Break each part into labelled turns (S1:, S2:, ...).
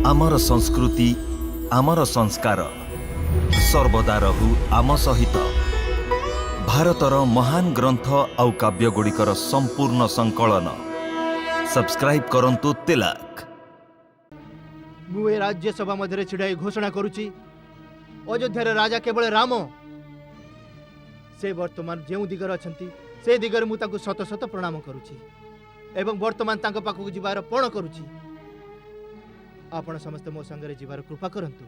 S1: आमर संस्कृति आमर संस्कार सर्वदा रहु आम सहित। भारतर महान ग्रंथ आउ काव्यगुड़िकर संपूर्ण संकलन सब्सक्राइब करंतु तिलक।
S2: मु ए राज्यसभा मध्य छिड़ाई घोषणा करुची अयोध्यार राजा केवल राम। से वर्तमान जो दिगर अछंती से दिगर मु ताकु शत शत प्रणाम करुची एवं वर्तमान तांको पाखु जिबार पण करुची। आपण समस्त मो संगरे जिबार कृपा करंतु।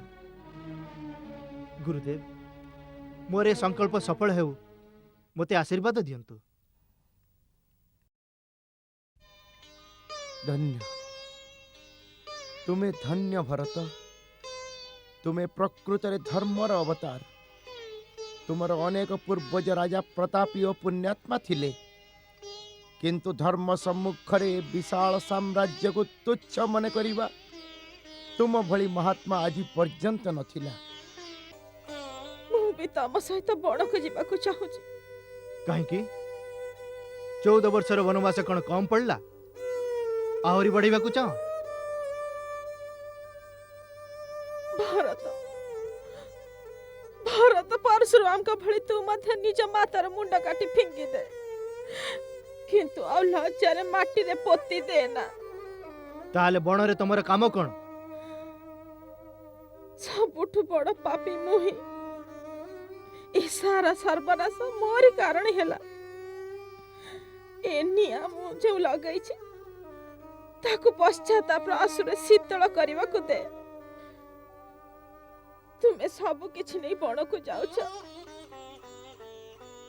S2: गुरुदेव मोर ए संकल्प सफल हेउ मते आशीर्वाद दियंतु।
S3: धन्य तुम्हें धन्य भरत, तुम्हें प्रकृत धर्मर अवतार। तुमर अनेक पूर्वज राजा प्रतापी और पुण्यात्मा थिले, किंतु धर्म सम्मुखरे विशाल साम्राज्य को तुच्छ मन करिबा तुम भली महात्मा आज पर्यंत नथिला।
S4: मु भी तम सहित बड़ को जीवा को चाहूँ।
S2: कहीं 14 वर्षर वनवास कौन कम पड़ला? आहरी बढ़ेगा को चाह?
S4: भारत भारत परशुराम का भली तू मध्य निज मातार मुंड काटी फिंगी दे, किंतु आ लज्जारे माटी रे पोती देना।
S2: ताले बण रे तमर काम कोन?
S4: सबुठु बड़ पापी मुही। ए सारा सर्वनाश मोरी कारण हेला। ए निया मु जे लगाई छी ताकु पश्चाताप आसुरे शीतल करबा को दे। तुम्हें सब किछि नहीं बण को जाउछ,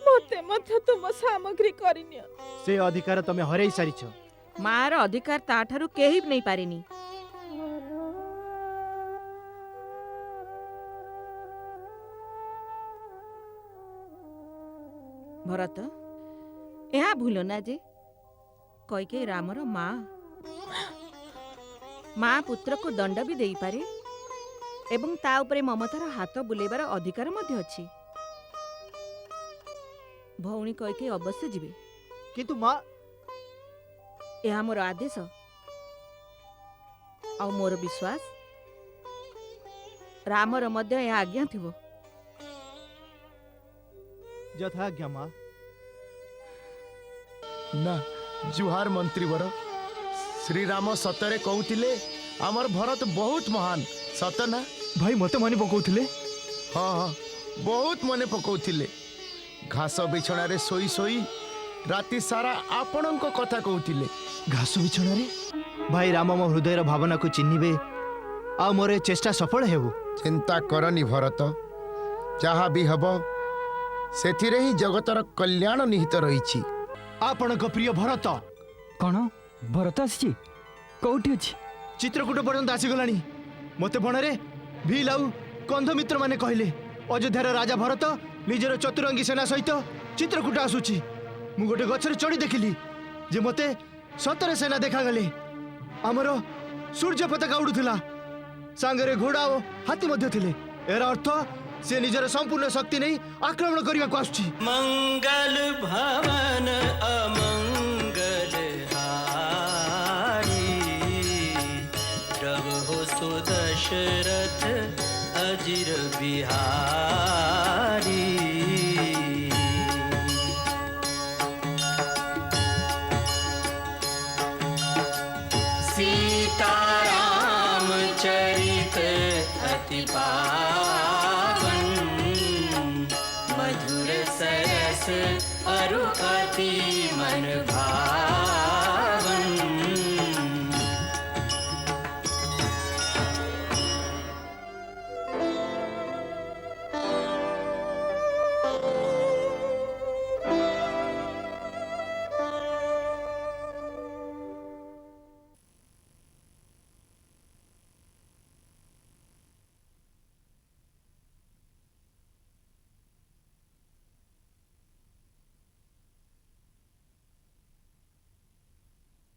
S4: मते मध्य तुम सामग्री करिनियो।
S2: से अधिकार तमे हरई सारिछ।
S5: मार अधिकार ताठारु केही नहीं पारिनी। भरत यहाँ भूल ना जे कैके रामर माँ पुत्र को दंड भी देई पारे एवं ता उपरे ममतार हाथ बुलेबार अधिकार मध्य अछि। भौणी कैके अवश्य जीवे,
S2: किंतु मां
S5: यह मोर आदेश आ मोर विश्वास रामर मध्य यह आज्ञा थिबो।
S2: यथाज्ञा मां।
S3: ना जुहार मंत्री वर, श्री राम सतरे कहूतिले आमर भरत बहुत महान सत ना?
S2: भाई मते मने पकोथिले।
S3: हाँ हाँ बहुत मने पकाउथिले। घास बिछणा रे सोई सोई राति सारा आपणको कथा कहूतिले।
S2: घास बिछणा रे भाई राम मो हृदयर भावना को चिन्हिबे आ मोरे चेष्टा सफल हेबो।
S3: चिंता करनी भरत, जहाँ भी हब सेथिरे ही जगतर कल्याण निहित रही।
S2: आपण को प्रिय भरत।
S6: कौन भरत आसी कौटी अछि?
S2: चित्रकूट पर्यंत आसी गलानी। मते बणरे भील आउ कंध मित्र माने कहले अयोध्यार राजा भरत निजर चतुरंगी सेना सहित चित्रकूट आसुची। मु गोटे गछरे चढ़ी देखिली जे मते सतरे सेना देखा गले। हमर सूर्य पताका उडुथिला, सांगरे घोड़ा और हाथी मध्य थिले। एरा अर्थ से निजर संपूर्ण शक्ति नहीं आक्रमण करबा को आसुची।
S7: मंगल भवन अमंगल हारी, प्रभु सुदशरथ अजिर बिहारी। सीताराम चरित अति पावन, मधुर सरस अरु अति मन भावन।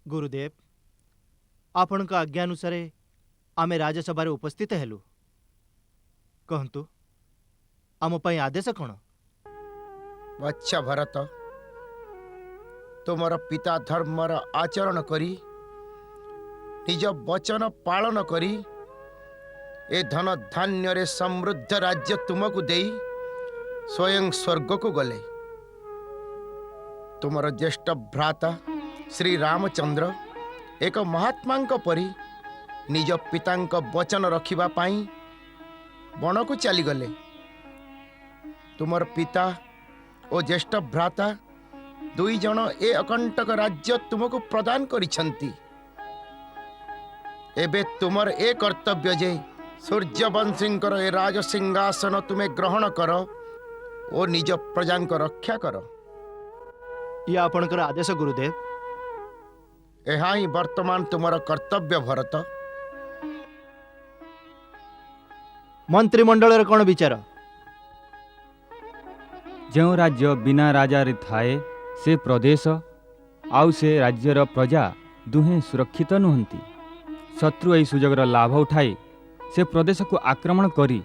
S2: गुरुदेव आपण का आज्ञा अनुसार आमे राज्यसभा उपस्थित हेलु। कहंतु आम पई आदेश कौन?
S3: अच्छा भरत, तुमर पिता धर्मर आचरण करी निज वचन पालन करी ए धन धान्य समृद्ध राज्य तुमको देई स्वयं स्वर्ग को गले। तुमर ज्येष्ठ भ्राता श्री रामचंद्र एक महात्मा परी निज पिता वचन रखिबा पाई बण को चली गले। तुमर पिता और ज्येष्ठ भ्राता दुई जन ए अकंटक राज्य तुमको प्रदान करिछंती। एबे तुमर ए कर्तव्य जे सूर्यवंशींकर ए राज सिंहासन तुमे ग्रहण कर और निज प्रजांक रक्षा कर।
S2: या आपणकर आदेश गुरुदेव।
S3: एहा ही वर्तमान तुमर कर्तव्य भरत।
S2: मंत्रिमंडल कौन विचार?
S6: जो राज्य बिना राजा थाए से प्रदेश आउ से राज्यर प्रजा दुहें सुरक्षित नुहंती। शत्रु यही सुजोगर लाभ उठाई से प्रदेश को आक्रमण करी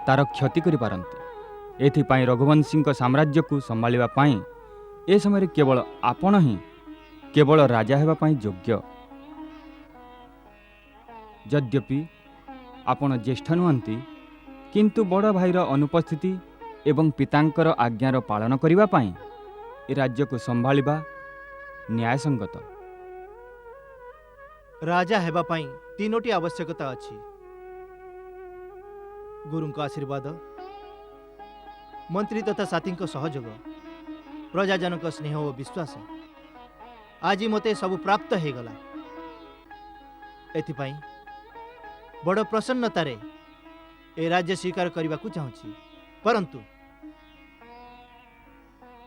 S6: तार क्षति करि पारंती। एथिपाई रघुवंशी साम्राज्य को संभालिबा पाई ए समय केवल आपण ही केवल राजा हेबा पाई योग्य। यद्यपि आपण ज्येष्ठ नुहंती किंतु बड़ भाईर अनुपस्थिति एवं पितांकर आज्ञार पालन करिबा पाई ए राज्य को संभालिबा न्यायसंगत।
S2: राजा हेबा पाई तीनोटी आवश्यकता अछि। गुरुंको आशीर्वाद, मंत्री तथा साथी सहयोग, प्रजाजनक स्नेह और विश्वास। आज मते सब प्राप्त हो गला। एथिपाई बड़ प्रसन्नतारे ए राज्य स्वीकार करने को चाहूँगी।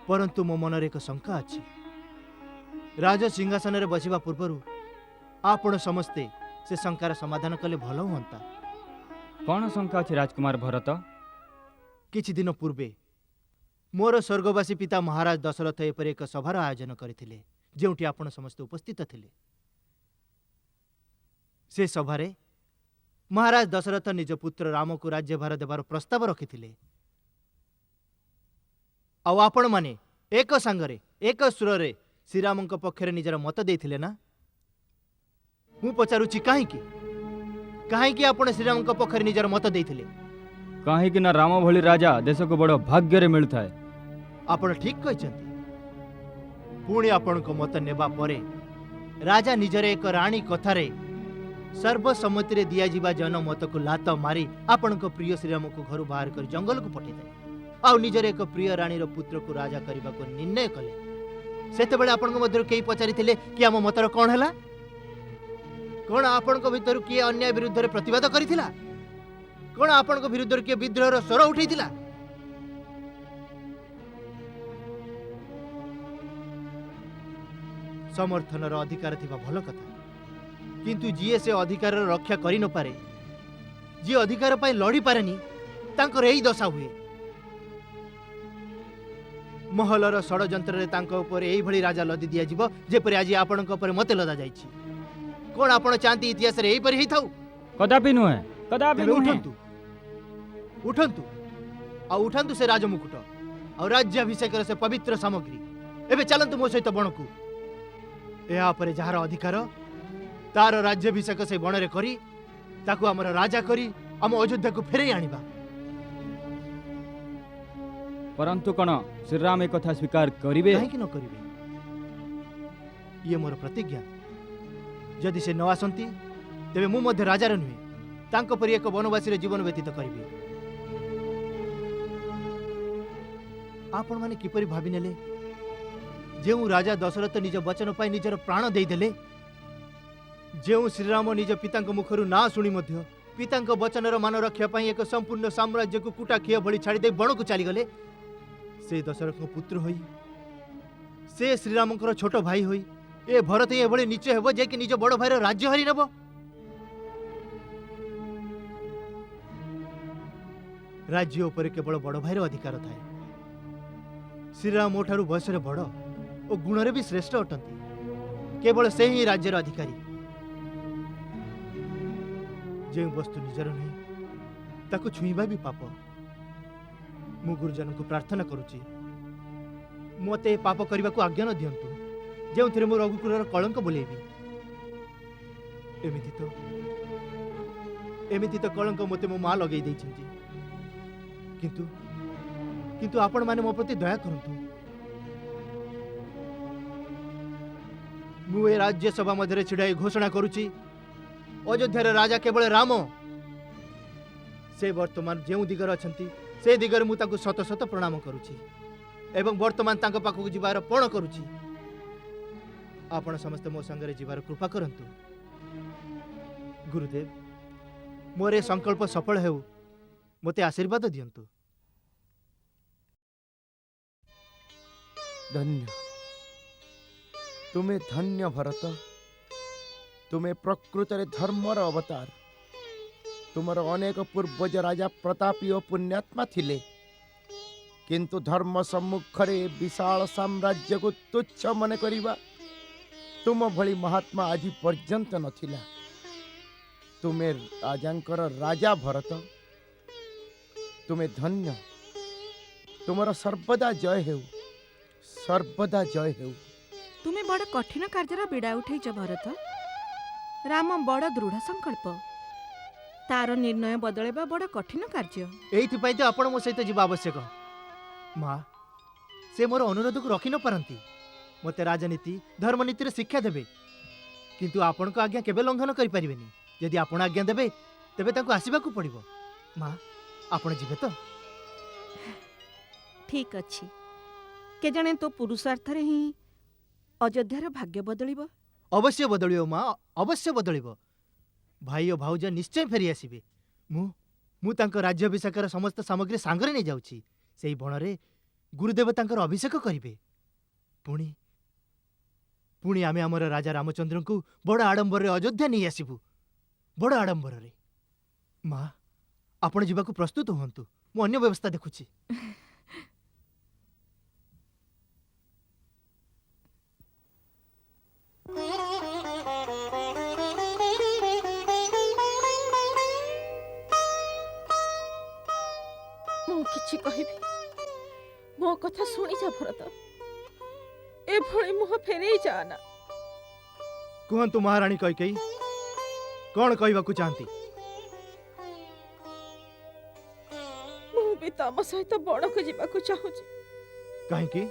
S2: परंतु मो मनरे एक शंका अछि। राज सिंहासन रे बसिबा पूर्वरु आपण समस्ते से शंकार समाधान कले भल हुंता।
S6: कौन शंका अछि राजकुमार भरत?
S2: किछि दिन पूर्वे मोर स्वर्गवासी पिता महाराज दशरथ एपरि एक सभार आयोजन करथिले, जेउठी आपण समस्त उपस्थित थिले। से सभारे महाराज दशरथ निज पुत्र राम को राज्यभार देवार प्रस्ताव रखिथिले। आउ आपण माने एक सांगरे एक सुररे श्रीराम पक्षरे निजर मत देथिले ना? मु पचारुची काहेकि आपण श्रीराम पक्षरे निजर मत देथिले?
S6: कहीं ना राम भली राजा देश को बड़ भाग्य रे मिलता है।
S2: आपण ठीक कहते। पुणी आपण को मत नेबा परे राजा निजरे एक राणी कथारे सर्वसम्मति रे दिया जीवा जन मत को लात मारी आपण को प्रिय श्रीराम को घर बाहर कर जंगल को पठे दे आउ निजरे एक प्रिय रानी रो पुत्र को राजा करबा को निर्णय कले। सेते बेले आपण को मध्य केई पचारि थिले कि आम मतर कोन हला? कोन आपण को भीतर किए अन्याय विरुद्ध रे प्रतिवाद करिथिला? कोन आपण को विरुद्ध किए विद्रोह रो स्वर उठैथिला? समर्थन रो अधिकार थिबा भल कथा, किंतु जीए से अधिकार रक्षा करि न पारे, जी अधिकार पाई लड़ी पारेनी, तांकर एही दशा हुए। महलर षड़यंत्र रे तांको ऊपर एही भली राजा लदी दिया जीव जेपरि आज आपणक ऊपर मते लदा जाईछि। कोन आपण चांती इतिहास रे एही परि हेई थाउ?
S6: कदापि नुहे, कदापि नुहे।
S2: उठंतु आ उठंतु से राजमुकुट और राज्याभिषेक से पवित्र सामग्री। एबे चलंतु मो सहित बणकू। एहा परे जहार अधिकार तार राज्याभिषेक से बणरे करी ताकू हमर राजा करी हम अयोध्या को फेरे आनिबा।
S6: परंतु कण श्रीराम एक कथा स्वीकार करिवे?
S2: काहे कि न करिवे? ये मोर प्रतिज्ञा। यदि से न आसंती तेबे मु मध्य राजा रे नुहे तांको परि एक वनवासी रे जीवन व्यतीत करिवे। आपण माने किपरि भाबी नेले जेउ राजा दशरथ निज वचन पाई निजर प्राण देई देले, जेउ श्रीराम निज पितांक मुखरु ना सुनी मध्य पितांक वचनर मान रक्षा पाई एक संपूर्ण साम्राज्य को कुटा खिया भली छाड़ी दे बण को चली गले, से दशरथ को पुत्र होई से श्रीराम छोट भाई होई ए भरत ए भली नीच हेबो जे कि निज बड़ भाईर राज्य हरि नेबो। राज्य ऊपर केवल बड़ भाईर अधिकार थाए। श्रीराम मोठारु बयस रे बड़ और गुण रे भी श्रेष्ठ अटंती। केवल से ही राज्यर अधिकारी। जे वस्तु निजर नहीं ताको छुईबा भी पाप। मु गुरुजन को प्रार्थना करुची मते पाप करने को आज्ञा न दियंतु जो थे मो रघुकुलर कलंक बुलेबी। एमिति तो एमिति तो कलंक मते मो मां लगेई दैछंती किंतु किंतु आपण माने मो प्रति दया करंतु मु ए राज्यसभा मध्य छिड़ाई घोषणा करुची अयोध्यार राजा केवल राम से वर्तमान जो दिगर अछंती से दिगर मु ताकु शत शत प्रणाम करुची एवं वर्तमान तांको पाखु जिबार पण करुची आपण समस्त मो संगरे जिबार कृपा करंतु गुरुदेव मोर ए संकल्प सफल हेउ मते आशीर्वाद दियंतु
S3: धन्य तुम्हें धन्य भरत तुम्हें प्रकृत धर्मर अवतार तुमर अनेक पूर्वज राजा प्रतापी और पुण्यात्मा थिले किंतु धर्म सम्मुखरे विशाल साम्राज्य को तुच्छ मन करिबा तुम भली महात्मा आज पर्यंत नथिला तुम्हें राजांकर राजा भरत तुम्हें धन्य तुमर सर्वदा जय हेउ सर्वदा जय हेउ
S5: तुमे बड़ कठिन कार्यर बिड़ा उठैछ भरत राम बड़ दृढ़ संकल्प तार निर्णय बदलैबा बड़ कठिन कार्य
S2: एइथि पई तो आपण मो सहित जीवा आवश्यक मां से मोर अनुरोध को रखि न पारंती मते राजनीति धर्मनीति रे शिक्षा देबे किंतु आपण को आज्ञा केबे लंघन करि परिबेनी यदि आपण आज्ञा देबे तबे ताको आसीबा को पड़िबो मां आपण जिबे तो
S5: ठीक अछि के जाने तो पुरुषार्थ रे ही अयोध्यार भाग्य बदलिबो
S2: अवश्य बदलियो मां अवश्य बदलिबो भाई और भाउज निश्चय फेरी आसीबे मु तांको राज्याभिषेकर समस्त सामग्री सांगरे नै जाउची सेही बणरे गुरुदेव तांकर अभिषेक करिवे पुणी पुणी आमे हमर राजा रामचंद्र को बड़ आडंबर रे अयोध्या नै आसीबू बड़ आडंबर रे मां आपण जीवा को प्रस्तुत होंतु मु अन्य व्यवस्था देखुची
S4: किछि कहिबी मो कथा सुनी जा भरत ए भଳି मुह फेरे जाना
S2: कुहंतु महारानी कैकेयी कौन कहवा को चाहती
S4: मु भी तम सहित बड़ को जीवा को चाहूची
S2: कहीं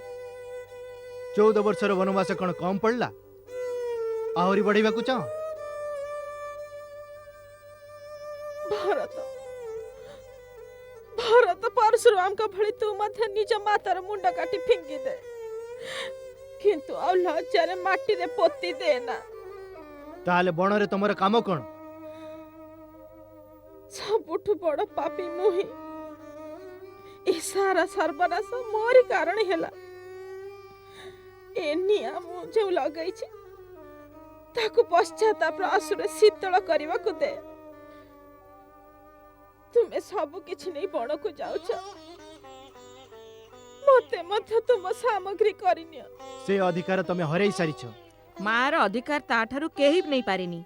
S2: 14 वर्षर वनवास कौन कम पड़ला आहरी बढ़ेवा को चाह
S4: भरत भरत परशुराम का भଳି तू मध्य निज मातार मुंडा काटी फिंगी दे किंतु आ लज्जारे माटी रे पोती देना
S2: ताले बण रे तमर काम कौन
S4: सबुठु बड़ पापी मुही ए सारा सर्वनाश मोरी कारण हेला ए निया मु जो लगई छी ताकु पश्चाताप आसुरे शीतल करबा को दे तुमे सब किछि नै बण को जाउछ मते मध्य तुम सामग्री करिनियो
S2: से अधिकार तमे हरै सारिछ
S5: मार अधिकार ताठारु केही नहीं पारेनी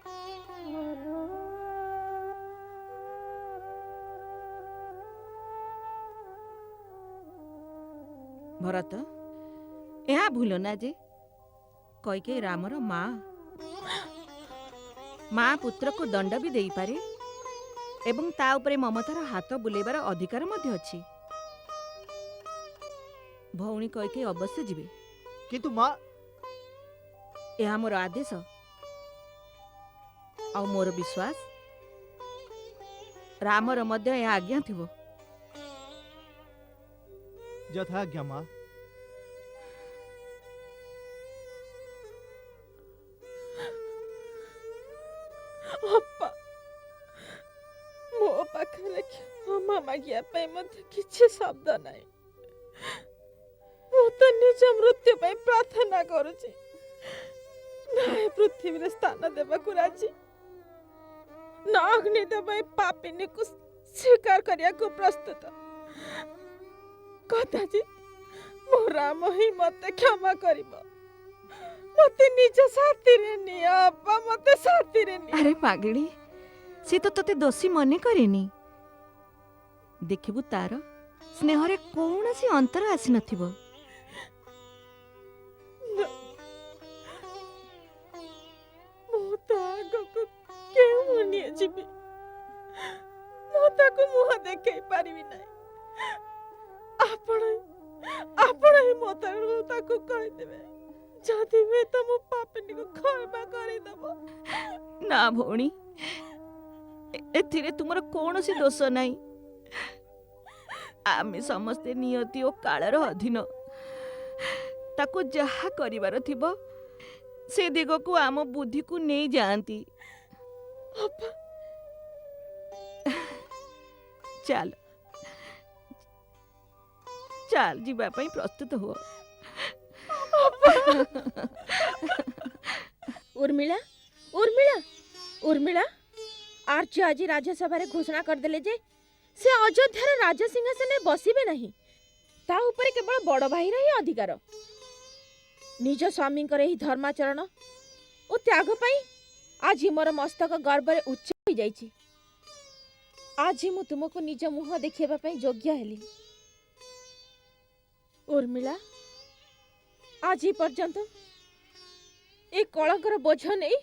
S5: भरत यहाँ भूल ना जे कैकेयी रामर माँ पुत्र को दंड भी देई पारे एवं ता उपरे ममतार हाथ बुलेबार अधिकार मध्य अछि भौणी कैकेयी अवश्य जिबे
S2: किंतु मां
S5: यह मोर आदेश आ मोर विश्वास रामर मध्य यह आज्ञा थिबो
S2: यथाज्ञा मां
S4: अप्पा मो पाखरे क्षमा मागिया पे मते किछि शब्द नाही मु तो निज मृत्यु पे प्रार्थना करूची नाय पृथ्वी रे स्थान देबा को राजी ना अग्नि देबा पापिनी को स्वीकार करिया को प्रस्तुत कदाचित मो राम ही मते क्षमा करिबो मते निज साथी रे निया अप्पा मते साथी रे निया
S5: अरे पागड़ी से तो तते दोषी मने करेनी देखिबु तार स्नेह रे कोनोसी अंतर आसी नथिबो
S4: मो तो आगो को केउ निए जिबी ताको मुह देखै पारिबि नै आपण ही मोतरु ताको कहि देबे जदि वे तो मो पापनी को खैबा करि दबो।
S5: ना भौणी एथिरे तुमर कौनसी दोष नाही। आमे समस्ते नियति ओ कालर अधीन ताको जहा करिवार थिबो से दिग को आम बुद्धि को नहीं जानती।
S4: अप्पा
S5: चल चल जीवा पई प्रस्तुत हो।
S4: उर्मिला उर्मिला उर्मिला आर्य आज राज्यसभा घोषणा करदेले जे से अयोध्यार राज सिंहासन बसिबे नहीं ता ऊपर केवल बड़ भाई ही अधिकार। निज स्वामी ही धर्माचरण और त्याग पाई आज मोर मस्तक गर्व उच्च हो जाइछि। आज मु तुमको निज मुह देखिबा पई योग्य हेली। उर्मिला आज पर्यंत ए कलंकर बोझ नहीं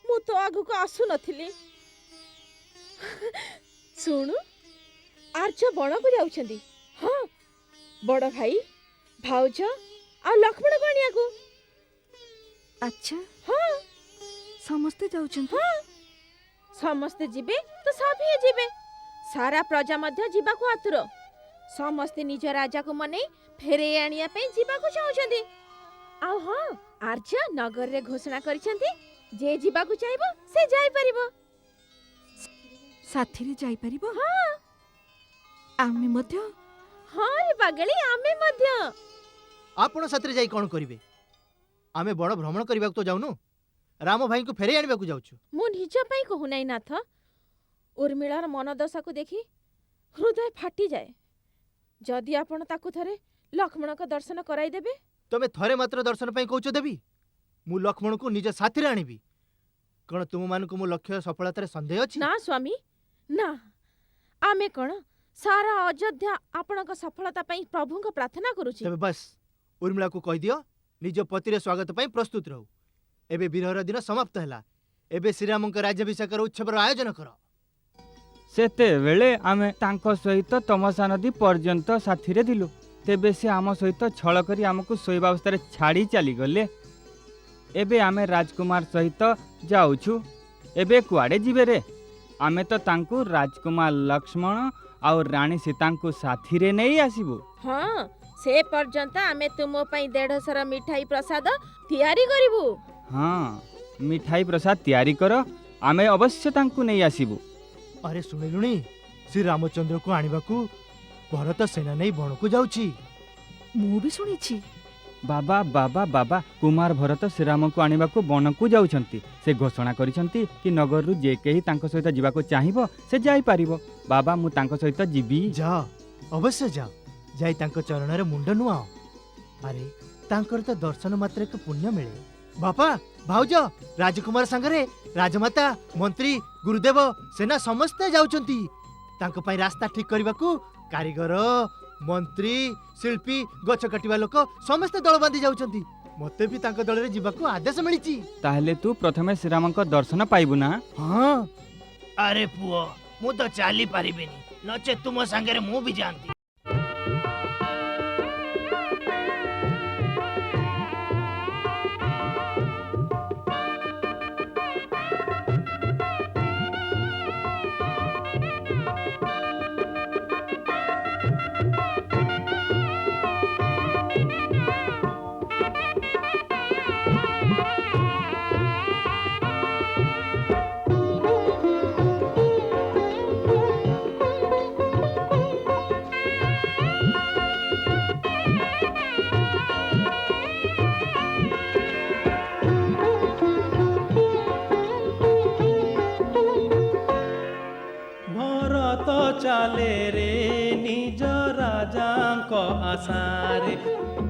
S4: मु तो आगु को आसु नथिली। सुनु आर्य बण को जाउछंदी। हाँ बड़ भाई भाउज आ लक्ष्मण गणिया को।
S5: अच्छा
S4: हाँ
S5: समस्ते जाउछन।
S4: हाँ समस्ते जिबे तो सभी जिबे सारा प्रजा मध्य जीवा को आतुर समस्ते निज राजा को मने फेरे आनिया पे जीवा को चाहुछंदी। आ हाँ आर्य नगर रे घोषणा करिसंती जे जीवा को चाहबो से जाई परिबो।
S5: साथी रे जाई परिबो।
S4: हाँ
S5: आमे मध्य।
S4: हाँ रे पागली आमे मध्य।
S2: आपण साथरे जाई कोन करिवे? आमे बड़ भ्रमण करबा तो जाउनु राम भाई को फेरे आनिबा को जाउछु।
S4: मु निज पई कहू नै नाथ उर्मिलार मन दशा को देखि हृदय फाटी जाए। जदि आपण ताकू थरे लक्ष्मण को दर्शन कराई देबे।
S2: तमे थरे मात्र दर्शन पई कहउछ देबी मु लक्ष्मण को निज साथरे आनिबी। कोन तुम मान को मो लक्ष्य सफलता रे संदेह अछि?
S4: ना स्वामी ना आमे कोन सारा अयोध्या आपण को सफलता पई प्रभु को प्रार्थना करूछि।
S2: तबे बस उर्मिला को कहि दियो निज पति रे स्वागत पई प्रस्तुत रहू। एबे विरहर दिन समाप्त हला। एबे श्री राम को राज्याभिषेक उत्सव आयोजन कर।
S6: सेते बेले आमे तांको सहित तमसा नदी पर्यंत साथी रे दिलु। तेबे से आम सहित छल करी आमको शोइबा अवस्था छाड़ी चली गले। एबे आमे राजकुमार सहित जाउछु। एबे कुआडे जिबे रे? आमे तो तांको राजकुमार लक्ष्मण और रानी सीता को साथी रे नहीं आसीबो।
S4: हाँ से पर्यंत आमे तुम पई 150 मिठाई प्रसाद तैयारी करिवु।
S6: हाँ मिठाई प्रसाद तैयारी कर आमे अवश्य तांको नहीं आसीबो।
S2: अरे सुनिलुनी श्री रामचंद्र को आनिबा को भरत सेना नहीं बण को जाउची।
S5: मु भी सुनिछि।
S6: बाबा बाबा बाबा कुमार भरत श्रीराम को आनिबा को वन को जाउछंती। से घोषणा करिसंती कि नगर रु जे केही तांको सहित जीवा को चाहिबो से जाई पारिबो। बाबा मु तांको सहित जीबी।
S2: जा अवश्य जा जाई तांको चरण रे मुंड नुआओ। अरे तांकर तो दर्शन मात्र के पुण्य मिले। बापा भाउज राजकुमार संगरे राजमाता मंत्री गुरुदेव सेना समस्ते जाउछंती। तांको पई रास्ता ठीक करबा को कारीगर मंत्री शिल्पी गछ काटिबा लोक समस्ते दल बांधी जाउछंती। मते भी तांको दल रे जीवा को आदेश मिलिची।
S6: ताहले तू प्रथमे श्रीराम को दर्शन पाइबु ना?
S2: हाँ अरे पुओ मु तो चाली पारिबिनी नचे तुम संगरे मु भी जानती।
S7: चाले रे निज राजांक आशारे।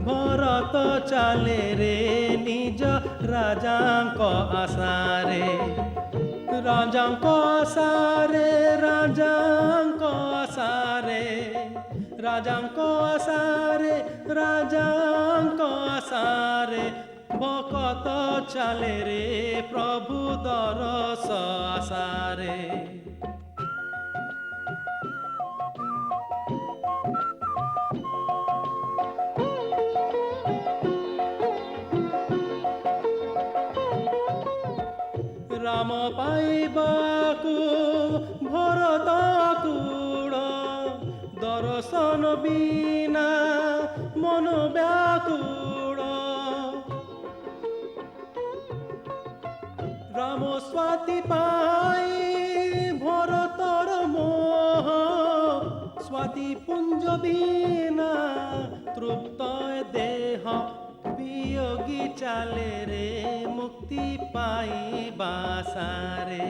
S7: भरत चाले रे निज राजांक आशारे। राजांक आशारे राजांक आशारे राजांक आशारे राजांक आशारे। भकत चाले रे प्रभु दरस आशारे। ପାଇବାକୁ ଭରତ କୁଳ ଦର୍ଶନ ବିନା ମନ ବ୍ୟାକୁଳ ରାମ ସ୍ୱାତି ପାଇ ଭରତର ମୋହ ସ୍ୱାତି ପୁଞ୍ଜ ବିନା ତୃପ୍ତ ଦେହ ବିୟୋଗୀ ଚାଲେ ରେ ମୁକ୍ତି ପାଇବା ସାରେ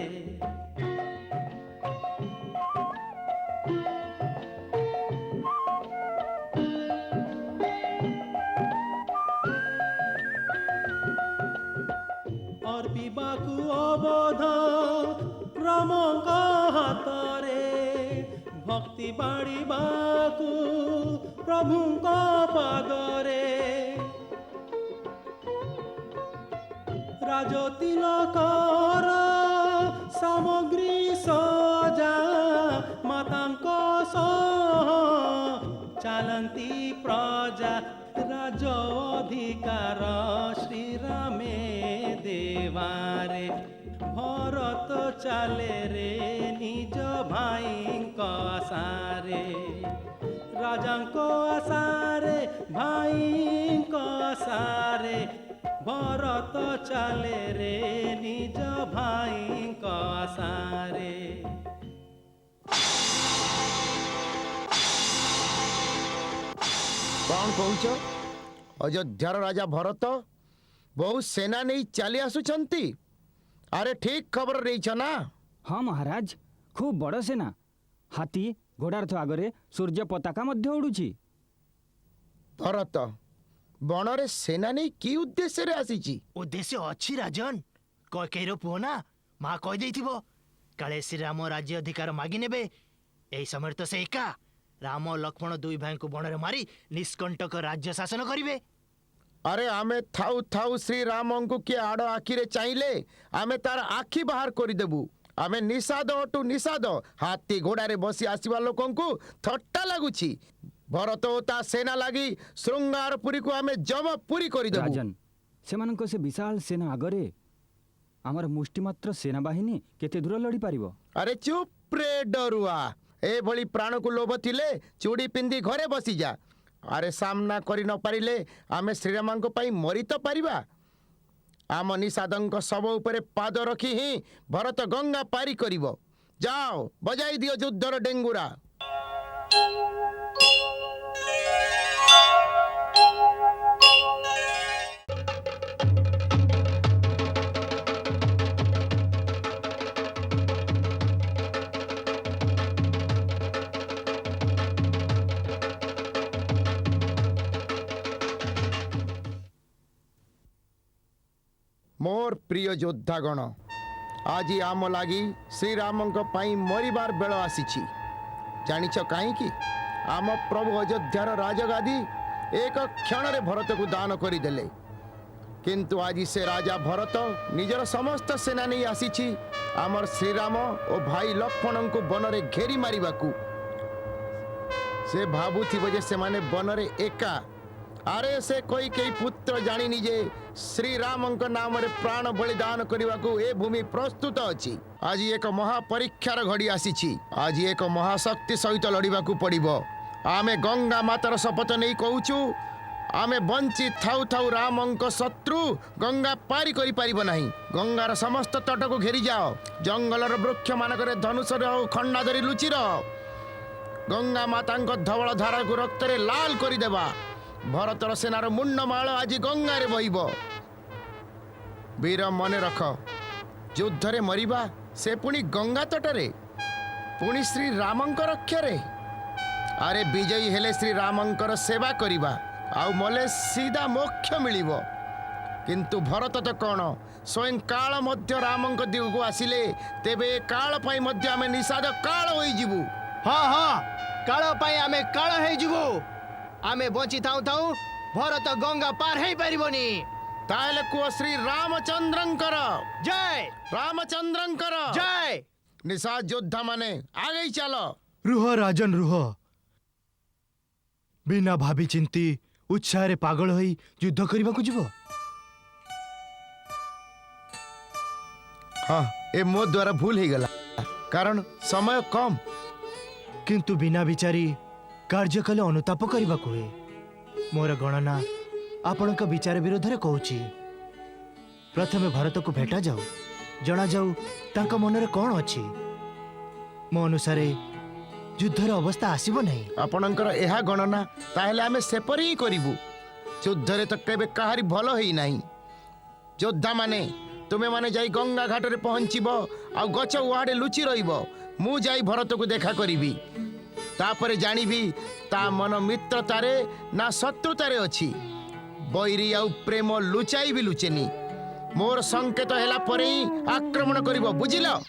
S7: ଅର୍ପିବାକୁ ଅବଧ ରାମଙ୍କ ହାତରେ ଭକ୍ତି ବାଡ଼ିବାକୁ ପ୍ରଭୁଙ୍କ ପାଦରେ ରାଜତିଲକର ସାମଗ୍ରୀ ସଜା ମାତାଙ୍କ ସହ ଚାଲନ୍ତି ପ୍ରଜା ରାଜ ଅଧିକାର ଶ୍ରୀରାମେ ଦେବାରେ ଭରତ ଚାଲେ ରେ ନିଜ ଭାଇଙ୍କ ଆଶାରେ ରାଜାଙ୍କ ଆଶାରେ ଭାଇଙ୍କ ଆଶାରେ ଭରତ ଚାଲେ ରେ ନିଜ ଭାଇଙ୍କ ଆଶାରେ
S3: କଣ କହୁଛ? ଅଯୋଧ୍ୟାର ରାଜା ଭରତ ବହୁ ସେନା ନେଇ ଚାଲି ଆସୁଛନ୍ତି। ଆରେ ଠିକ ଖବର ନେଇଛ ନା?
S6: ହଁ ମହାରାଜ, ଖୁବ୍ ବଡ଼ ସେନା। ହାତୀ ଘୋଡ଼ାରଥ ଆଗରେ ସୂର୍ଯ୍ୟ ପତାକା ମଧ୍ୟ ଉଡ଼ୁଛି।
S3: ଭରତ ବଣରେ ସେନା ନେଇ କି ଉଦ୍ଦେଶ୍ୟରେ ଆସିଛି?
S2: ଉଦ୍ଦେଶ୍ୟ ଅଛି ରାଜନ। କୈକେୟୀର ପୁଅ ନା, ମା କହିଦେଇଥିବ କାଳେ ଶ୍ରୀରାମ ରାଜ୍ୟ ଅଧିକାର ମାଗି ନେବେ। ଏହି ସମୟରେ ତ ସେ ଏକା ରାମ ଲକ୍ଷ୍ମଣ ଦୁଇ ଭାଇଙ୍କୁ ବଣରେ ମାରି ନିଷ୍କଣ୍ଟକ ରାଜ୍ୟ ଶାସନ କରିବେ।
S3: ଆରେ ଆମେ ଥାଉ ଥାଉ ଶ୍ରୀରାମଙ୍କୁ କିଏ ଆଡ଼ ଆଖିରେ ଚାହିଁଲେ ଆମେ ତାର ଆଖି ବାହାର କରିଦେବୁ। ଆମେ ନିଷାଦ ଅଟୁ ନିଷାଦ। ହାତୀ ଘୋଡ଼ାରେ ବସି ଆସିବା ଲୋକଙ୍କୁ ଥଟ୍ଟା ଲାଗୁଛି। ଭରତ ଓ ତା ସେନା ଲାଗି ଶୃଙ୍ଗାରପୁରୀକୁ ଆମେ ଜମପୁରୀ କରିଦେବୁ।
S6: ରାଜନ, ସେମାନଙ୍କ ସେ ବିଶାଳ ସେନା ଆଗରେ ଆମର ମୁଷ୍ଟିମାତ୍ର ସେନାବାହିନୀ କେତେ ଦୂର ଲଢ଼ିପାରିବ?
S3: ଆରେ ଚୁପ୍ରେ ଡରୁଆ। ଏଭଳି ପ୍ରାଣକୁ ଲୋଭ ଥିଲେ ଚୁଡ଼ି ପିନ୍ଧି ଘରେ ବସିଯା। ଆରେ ସାମ୍ନା କରି ନ ପାରିଲେ ଆମେ ଶ୍ରୀରାମଙ୍କ ପାଇଁ ମରି ତ ପାରିବା। ଆମ ନିଷାଦଙ୍କ ଶବ ଉପରେ ପାଦ ରଖି ହିଁ ଭରତ ଗଙ୍ଗା ପାରି କରିବ। ଯାଅ ବଜାଇ ଦିଅ ଯୁଦ୍ଧର ଡେଙ୍ଗୁରା। मोर प्रिय योद्धागण, आज आम लगी श्रीरामଙ୍କ ପାଇଁ मरिबार बेल आसीछि। जानिछ काहीकि आम प्रभु अयोध्यार राजगादी एक क्षण रे भरत को दान करदेले। किंतु आज से राजा भरत निजर समस्त सेना नहीं आसीछि आमर श्रीराम और भाई लक्ष्मण को वन रे घेरी मारिबाकू। से भाबुथिबो जे से माने वन रे एका। अरे से कोई कई पुत्र जानी जे श्रीरामଙ୍କ नाम रे प्राण बलिदान करने को ए भूमि प्रस्तुत अछि। आज एक महापरीक्षार घड़ी आसीछि। आज एक महाशक्ति सहित लड़ाकू पड़िबो। आमे गंगा मातार शपथ नहीं कहूचु, आमे बंची थाउ थाउ रामଙ୍କ शत्रु गंगा पारी करि परिबो नाही। गंगार समस्त तट को घेरी जाओ। जंगलर वृक्ष मानकरे धनुषर और खंडा धरी लुचि रह। गंगा माताଙ୍କ धवल धारा को रक्त रे लाल करि देबा। भरतर सेनार मुंडमाल आज गंगा रे बहिब। वीर मन रख, युद्ध रे मरिबा से पुणी गंगा तटरे, पुणी श्री रामंकर रक्षारे। अरे विजयी हेले श्री रामंकर सेवा करिबा आउ मले सीधा मोक्ष मिलिबो। किंतु भरत तो कौन स्वयं काल मध्य रामंक दिगु आसिले तेबे काल पाई मध्य आमे निषाद काल होई जिवु।
S2: हाँ हाँ, काल पाई आमे काल हे जिवु। आमे बंची थाउ थाउ भरत गंगा पार हे परिबोनी।
S3: ताले को श्री रामचंद्रंकर
S2: जय,
S3: रामचंद्रंकर
S2: जय।
S3: निषाद योद्धा माने आगे चलो।
S2: रुह राजन रुह। बिना भाभी चिंती उत्साह रे पागल होई युद्ध करबा को जीवो।
S3: हाँ ए मो द्वारा भूल ही गला कारण समय कम।
S2: किंतु बिना विचारी कार्य कले अनुताप करने हुए। मोर गणना आपण विचार विरोध में कहूँ। प्रथमे भारत को भेटा जाऊ, जना जाऊ तांका मनरे कौन अच्छी। मो अनुसार युद्धर अवस्था आसीबो नहीं।
S3: आपणकर एहा गणना ताहेले आमे सेपरी ही करिवु। युद्धरे तो केबे काहारी भलो ही नाही। योद्धा माने तुमे माने जाई गंगा घाट रे पहुंचीबो आ गछ उहाडे लुचि रहिबो। मु जाई भरत को देखा करिवि, तापरे जानिबि ता मन मित्रतारे ना शत्रुतारे अछि। बैरी आ प्रेम लुचाई भी लुचेनी। मोर संकेत हेला परे ही आक्रमण करिवो, बुझिलो?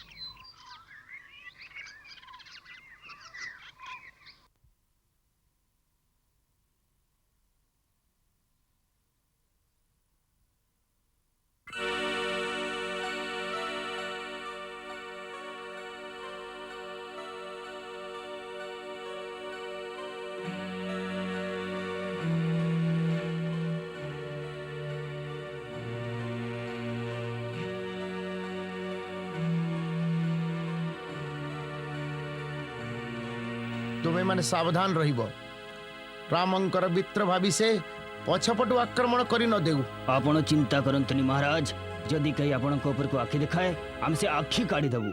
S3: तुमे माने सावधान रहिबो। रामंकर मित्र भावी से पछपटु आक्रमण करी न देऊ।
S8: आपण चिंता करंतनी महाराज, जदि कहीं आपण को ऊपर को आखि दिखाए हम से आखि काढ़ी देबू।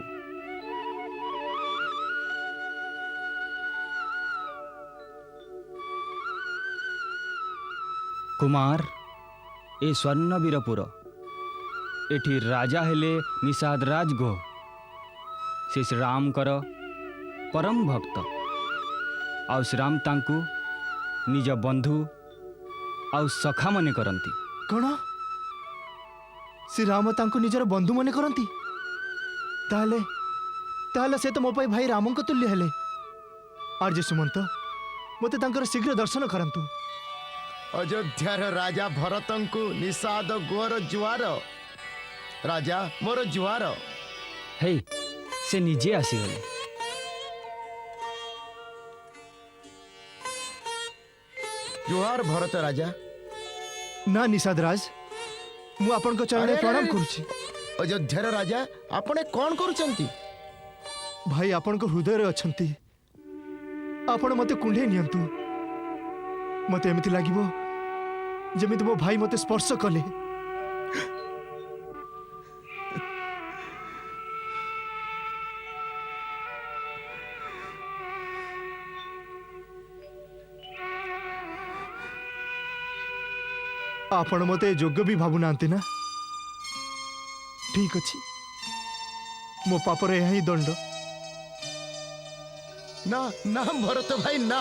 S8: कुमार ए स्वर्णवीरपुर एठी राजा हेले निषाद राज गो। से श्री राम कर परम भक्त आउ श्री राम तांकु निज बंधु आउ सखा मने करंती।
S2: कौन श्री राम तांको निजर बंधु मने करंती? ताहले ताहले से तो मो पाई भाई रामंक तुल्य हेले। आर्य सुमंत मते तांकर शीघ्र दर्शन करंतु।
S3: अयोध्यार राजा भरतंकु निषाद गोर जुआर। राजा मोर जुआर।
S8: हे से निजे आसीगले।
S3: जुहार भरत राजा।
S2: ना निषाद राज, मु आपन को चरण
S3: अरे,
S2: प्रणाम
S3: अरे,
S2: करूची।
S3: अयोध्यार राजा आपने कौन करुचंती?
S2: भाई आपन को हृदय रे अछंती। आपण मते कुंढे नियंतु। मते एमिति लागिबो जेमिति मो भाई मते स्पर्श कले। आपण मते योग्य भी भाबु नांती ना? ठीक अछि, मो पापर यही दंड।
S3: ना ना भरत भाई, ना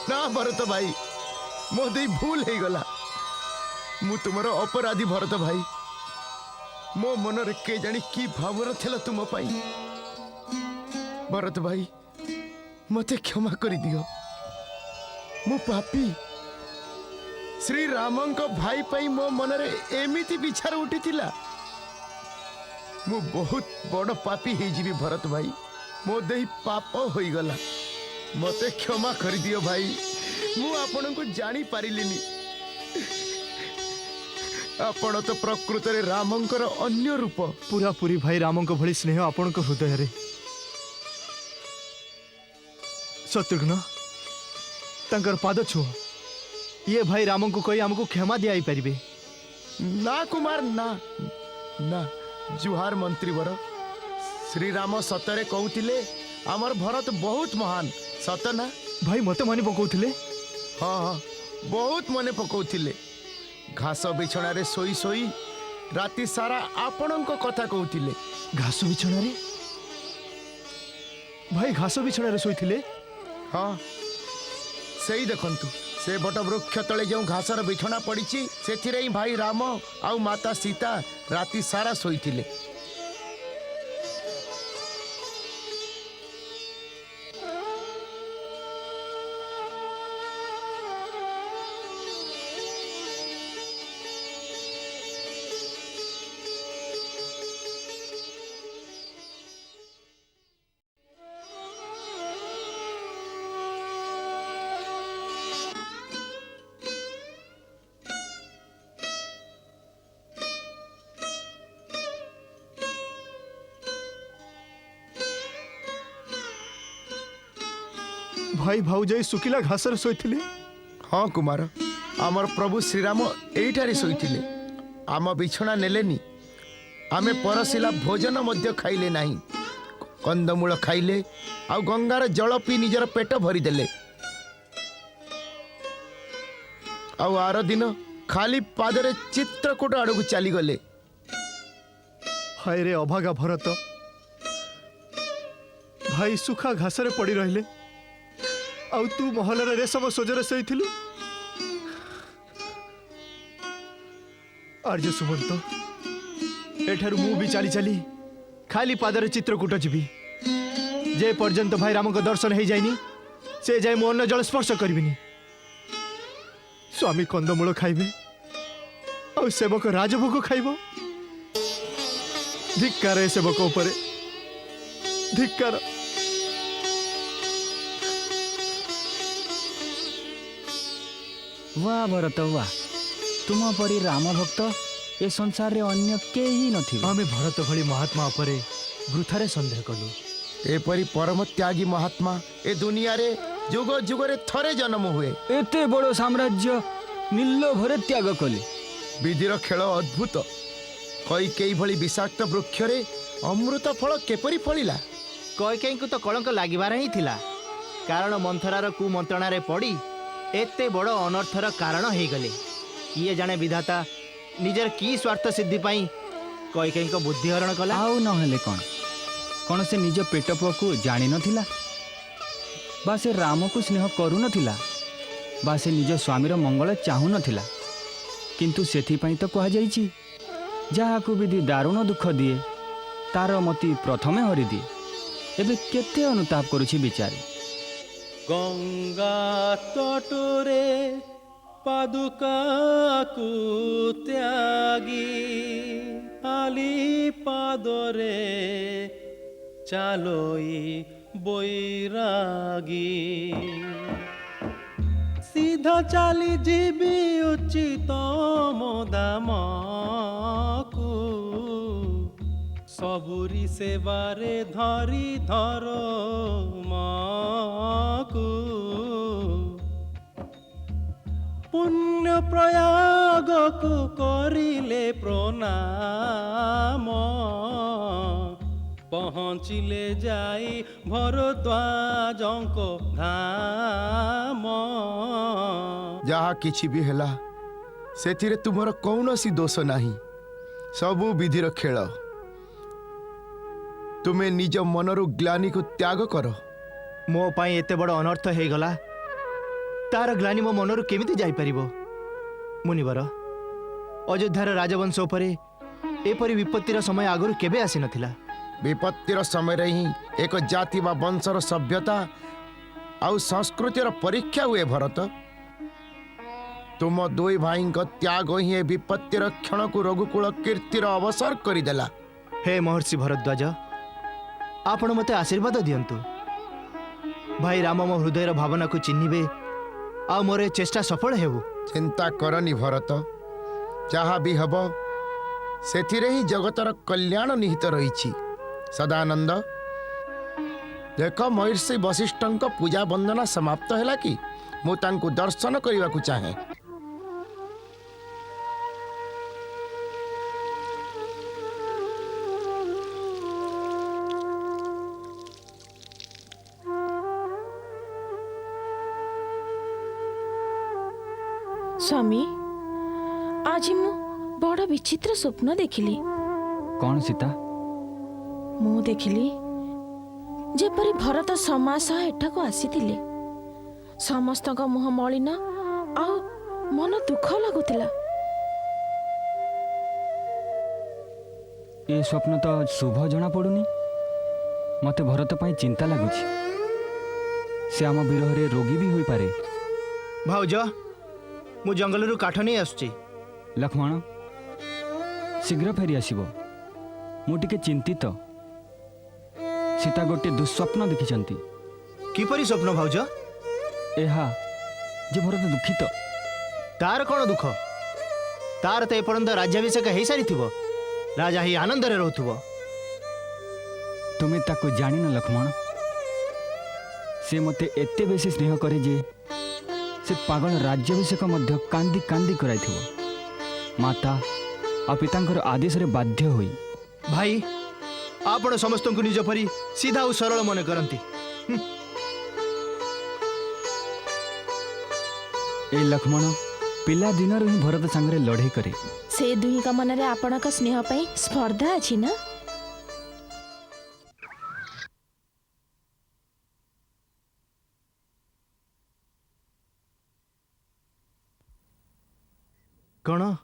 S3: ना भरत भाई, मो देई भूल हो गला। मु तुमरो अपराधी भरत भाई। मो मन रे के जानी की भावर थिला तुम पाई। भरत भाई मते क्षमा करी दियो। मु पापी। श्री रामंक भाई पाई मो मन रे एमिति विचार उठितिला। मु बहुत बड़ पापी हे जीवी भरत भाई। मो देही पाप होई गला। मते क्षमा कर दियो भाई। मु आपन को जानी पारिलिनी। आपण तो प्रकृत रे रामंकर अन्य रूप।
S2: पूरा पूरी भाई रामंक भली स्नेह आपण को हृदय रे। शत्रुघ्न तांकर पाद छुओ। ये भाई रामंक कही हमको क्षमा दिया पारिबे।
S3: ना कुमार ना ना। जुहार मंत्री वर। श्री राम सतरे कहूतिले आमर भरत बहुत महान। सत ना
S2: भाई मते मानि पकाउथिले?
S3: हाँ हाँ बहुत मने पकाउथिले। घास बिछणा रे सोई सोई राति सारा आपणक कथा कहूतिले।
S2: घास बिछणा रे? भाई घास बिछणा रे सोइथिले?
S3: हाँ सेई देखंतु से बट वृक्ष तले जो घासर बिछणा पड़िछि सेथिरे ही भाई राम आउ माता सीता राति सारा सोईथिले।
S2: भाई भाउजाई सुखिला घासर शोइथिले।
S3: हाँ कुमार, आमर प्रभु श्रीराम एइठारे शोइथिले। आम बिछଣା नेलेनी, आमे परसिला भोजन मध्य खाइले नाही। कंदमूल खाइले आ गंगार जल पी निजर पेट भरिदेले। आउ आर दिन खाली पादरे चित्रकूट आड़क चलीगले।
S2: हाय रे अभागा भरत, भाई सुखा घासरे पड़ी रहिले आउ तू महलर रेशम सोजरे शोइथिलु। आर्य सुमंत, एठारु मु भी चाली चाली खाली पादरे चित्रकूट जीवी। जे पर्यंत भाई राम को दर्शन हो जाइनी से जाए मु अन्न जल स्पर्श करिबिनी। स्वामी कंदमूल खाइबे और सेवक राजभोग खाइब। धिक्कार ए सेवक उपरे, धिक्कार।
S8: वाह भरत वाह, तुम परी राम भक्त ए संसार रे अन्य केही नथिबे।
S2: आमे भरत भली महात्मा उपरे वृथारे संदेह कलु।
S3: एपरी परम त्यागी महात्मा ए दुनिया रे जुग जुगरे थरे जन्म हुए।
S8: एते बड़ साम्राज्य निर्लोभरे त्याग कले।
S3: विधिर खेल अद्भुत। कई भली विषाक्त वृक्ष रे अमृत फल केपरी फलिला।
S2: कैकेयी को तो कलंक लागिबार ही थिला, कारण मंथरार कुमंत्रणारे पड़ी एते बड़ अनर्थर कारण हो गले। किए जाने विधाता निजर की स्वार्थ सिद्धि पाई कैकेयी को बुद्धि हरण कला।
S8: आउ नहेले कौन से निज पेट पुआ को जानी नथिला, बा से राम को स्नेह करू नथिला, बा से निज स्वामीर मंगल चाहू नथिला। किंतु सेथिपाई तो कहा जाइछि, जहाकु विधि दारुण दुख दिए तार मति प्रथमे हरि दिए। एबे केते अनुताप करुछि बिचारी।
S7: गंगा तटरे पादुका को त्यागी, आली पादरे चालोई बैरागी। सीधा चाली जीवी उचित दाम को, सबुरी सेवारे धरी धर माकू। पुण्य प्रयाग को करिले प्रणाम, पहुँचिले जाई भरद्वाजंको धाम।
S3: जहा किछि भी हेला सेथिरे तुमर कौनसी दोष नाही। सबु विधिर खेल। तुमे निज मनरु ग्लानी को त्याग कर।
S2: मो पाई एते बड़ अनर्थ हो गला, तार ग्लानी मो मनरु केमिति जाई परिबो। मुनिवर, अयोध्यार राजवंश उपरे एपरि विपत्तिर समय आगरु केबे आसी नथिला।
S3: विपत्तिर समय रे ही एक जाति बा वंशर सभ्यता आउ संस्कृतिर परीक्षा हुए। भरत, तुम दुई भाई त्याग ही विपत्तिर क्षण को रघुकुल कीर्तिर अवसर करदेला।
S2: हे महर्षि भरद्वाज, आपण मते आशीर्वाद दियंतु। भाई राम मो हृदयर भावना को चिन्हिबे आ मोरे चेष्टा सफल हेबु।
S3: चिंता करनी भरत, जहा भी हब सेथिरे ही जगतर कल्याण निहित रही। सदानंद, देख महर्षि वशिष्ठंक पूजा वंदना समाप्त हैला कि मु तांको दर्शन करने को चाहे।
S4: स्वामी, आज मु बड़ विचित्र स्वप्न देखिली।
S8: कौन सीता?
S4: मु देखिली जेपरि भरत समास एठाको आसीथिले। समस्त मुह मलिन आ मन दुख लगुतिला।
S8: ए स्वप्न तो शुभ जना पड़ुनी। मते भरत पाई चिंता लगुछि। से आम विरह रोगी भी होई पारे।
S2: भाउज, मु जंगलरू काठ नहीं आसुची।
S8: लक्ष्मण, शीघ्र फेरी आसीबो। मु टिके चिंतित। सीता गोटे दुस्वप्न देखिछंती।
S2: किपरि स्वप्न भाउज?
S8: एहा जे भरत दुखित।
S2: तार कौन दुख? तार तो एपर्यंत राज्याभिषेक हो सारी थिबो। राजा ही आनंद रे रहथुबो।
S8: तुमे ताको जानिन लक्ष्मण। से मते एते बेसी स्नेह करे जे से पागल राज्याभिषेक मध्य कांदी कांदी कराइथिବ माता आ पितांकर आदेश रे बाध्य होई।
S2: भाई आपण समस्त को निज परी सीधा और सरल मन करती।
S8: ए लक्ष्मण पिला दिनरु ही भरत संगरे लड़ाई करे।
S9: से दुही का मन रे आपणक स्नेह पई स्पर्धा अछि ना।
S2: कौन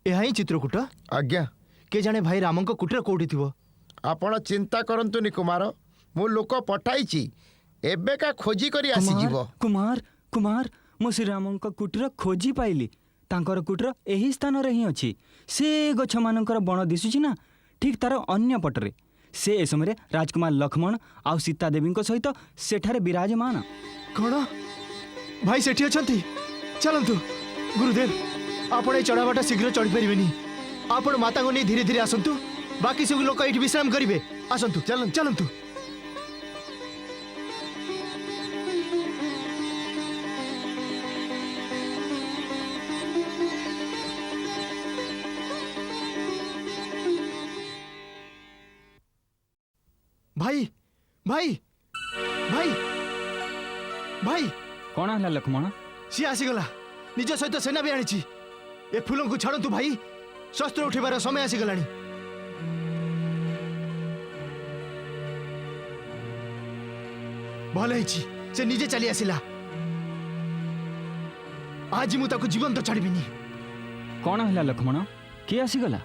S2: यह ही चित्रकूट?
S3: आज्ञा
S2: के जाने भाई राम को कुटीर कोठी थिबो।
S3: आपण चिंता करंतुनी कुमार, मु लोक पठाइछि एबेका खोजी करी आसी जीवो।
S8: कुमार कुमार मो श्रीराम कुटीर खोजी पाइली। तांकर कुटीर एही स्थान रे ही अछि। से गछ मानकर बण दिसुछि ना, ठीक तार अन्य पटरे। से ए समय राजकुमार लक्ष्मण आ सीता देवी सहित सेठारे विराजमान।
S2: कौन भाई सेठी अछंती? चलंतु गुरुदेव, आपण चढ़ावाटा शीघ्र चढ़ी पारिबेनी। आपण माता को नहीं धीरे धीरे आसंतु, बाकी सब लोग ये विश्राम करेंगे। आसंतु चलंतु। भाई भाई भाई भाई
S8: कौन है लक्ष्मण?
S2: सी आसीगला, निज सहित सेना भी आनी। ए फूलों को छाड़ू भाई, शस्त्र उठेबार समय आसीगलानी। भल से निजे चली आसिला। आज मु ताको जीवन तो छाड़बिनी।
S8: कौन है लक्ष्मण? किए आसीगला?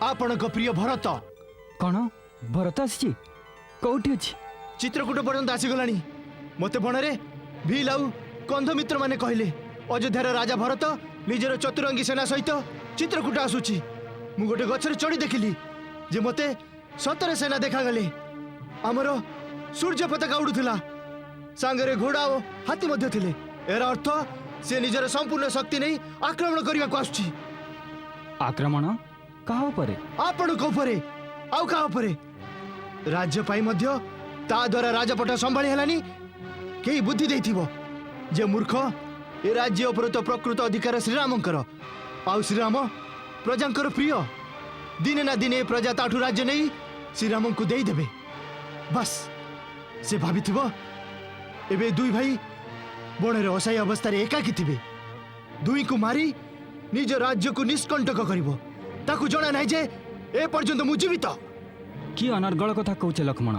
S2: आपण को प्रिय भरत।
S8: कौन भरत आसी? कौटी अछि?
S2: चित्रकूट पर्यंत आसीगलानी। मते बणरे भील आउ कंध मित्र माने कहले अयोध्यार राजा भरत निजर चतुरंगी सेना सहित चित्रकूट आसुची। मु गोटे गछरे चढ़ी देखिली जे मते सतरे सेना देखा गले। आमर सूर्य पताका उड़ुथिला, सांगरे घोड़ा और हाथी मध्य थिले। एर अर्थ से निजर संपूर्ण शक्ति नहीं आक्रमण करने को आसुची।
S8: आक्रमण कहा परे?
S2: आपण को परे आउ कहा परे? राज्य पाई मध्य ता द्वारा राजपट संभाली हेलानी। केही बुद्धि देथिबो जे मूर्ख ए राज्य उपर तो प्रकृत अधिकार श्रीरामंकर। आउ श्रीराम प्रजांकर प्रिय। दिने ना दिने प्रजा ताठू राज्य नहीं श्रीराम को दे देबे। बस से भाबिथिबो एबे दुई भाई बणरे असाई अवस्था रे एकाकी थिबे। दुई को मारी निज राज्य को निष्कंटक करिवो। ताकू जणा नाही जे ए पर्यंत मु जीवित।
S8: कि अनर्गल कथा कहूचे लक्ष्मण?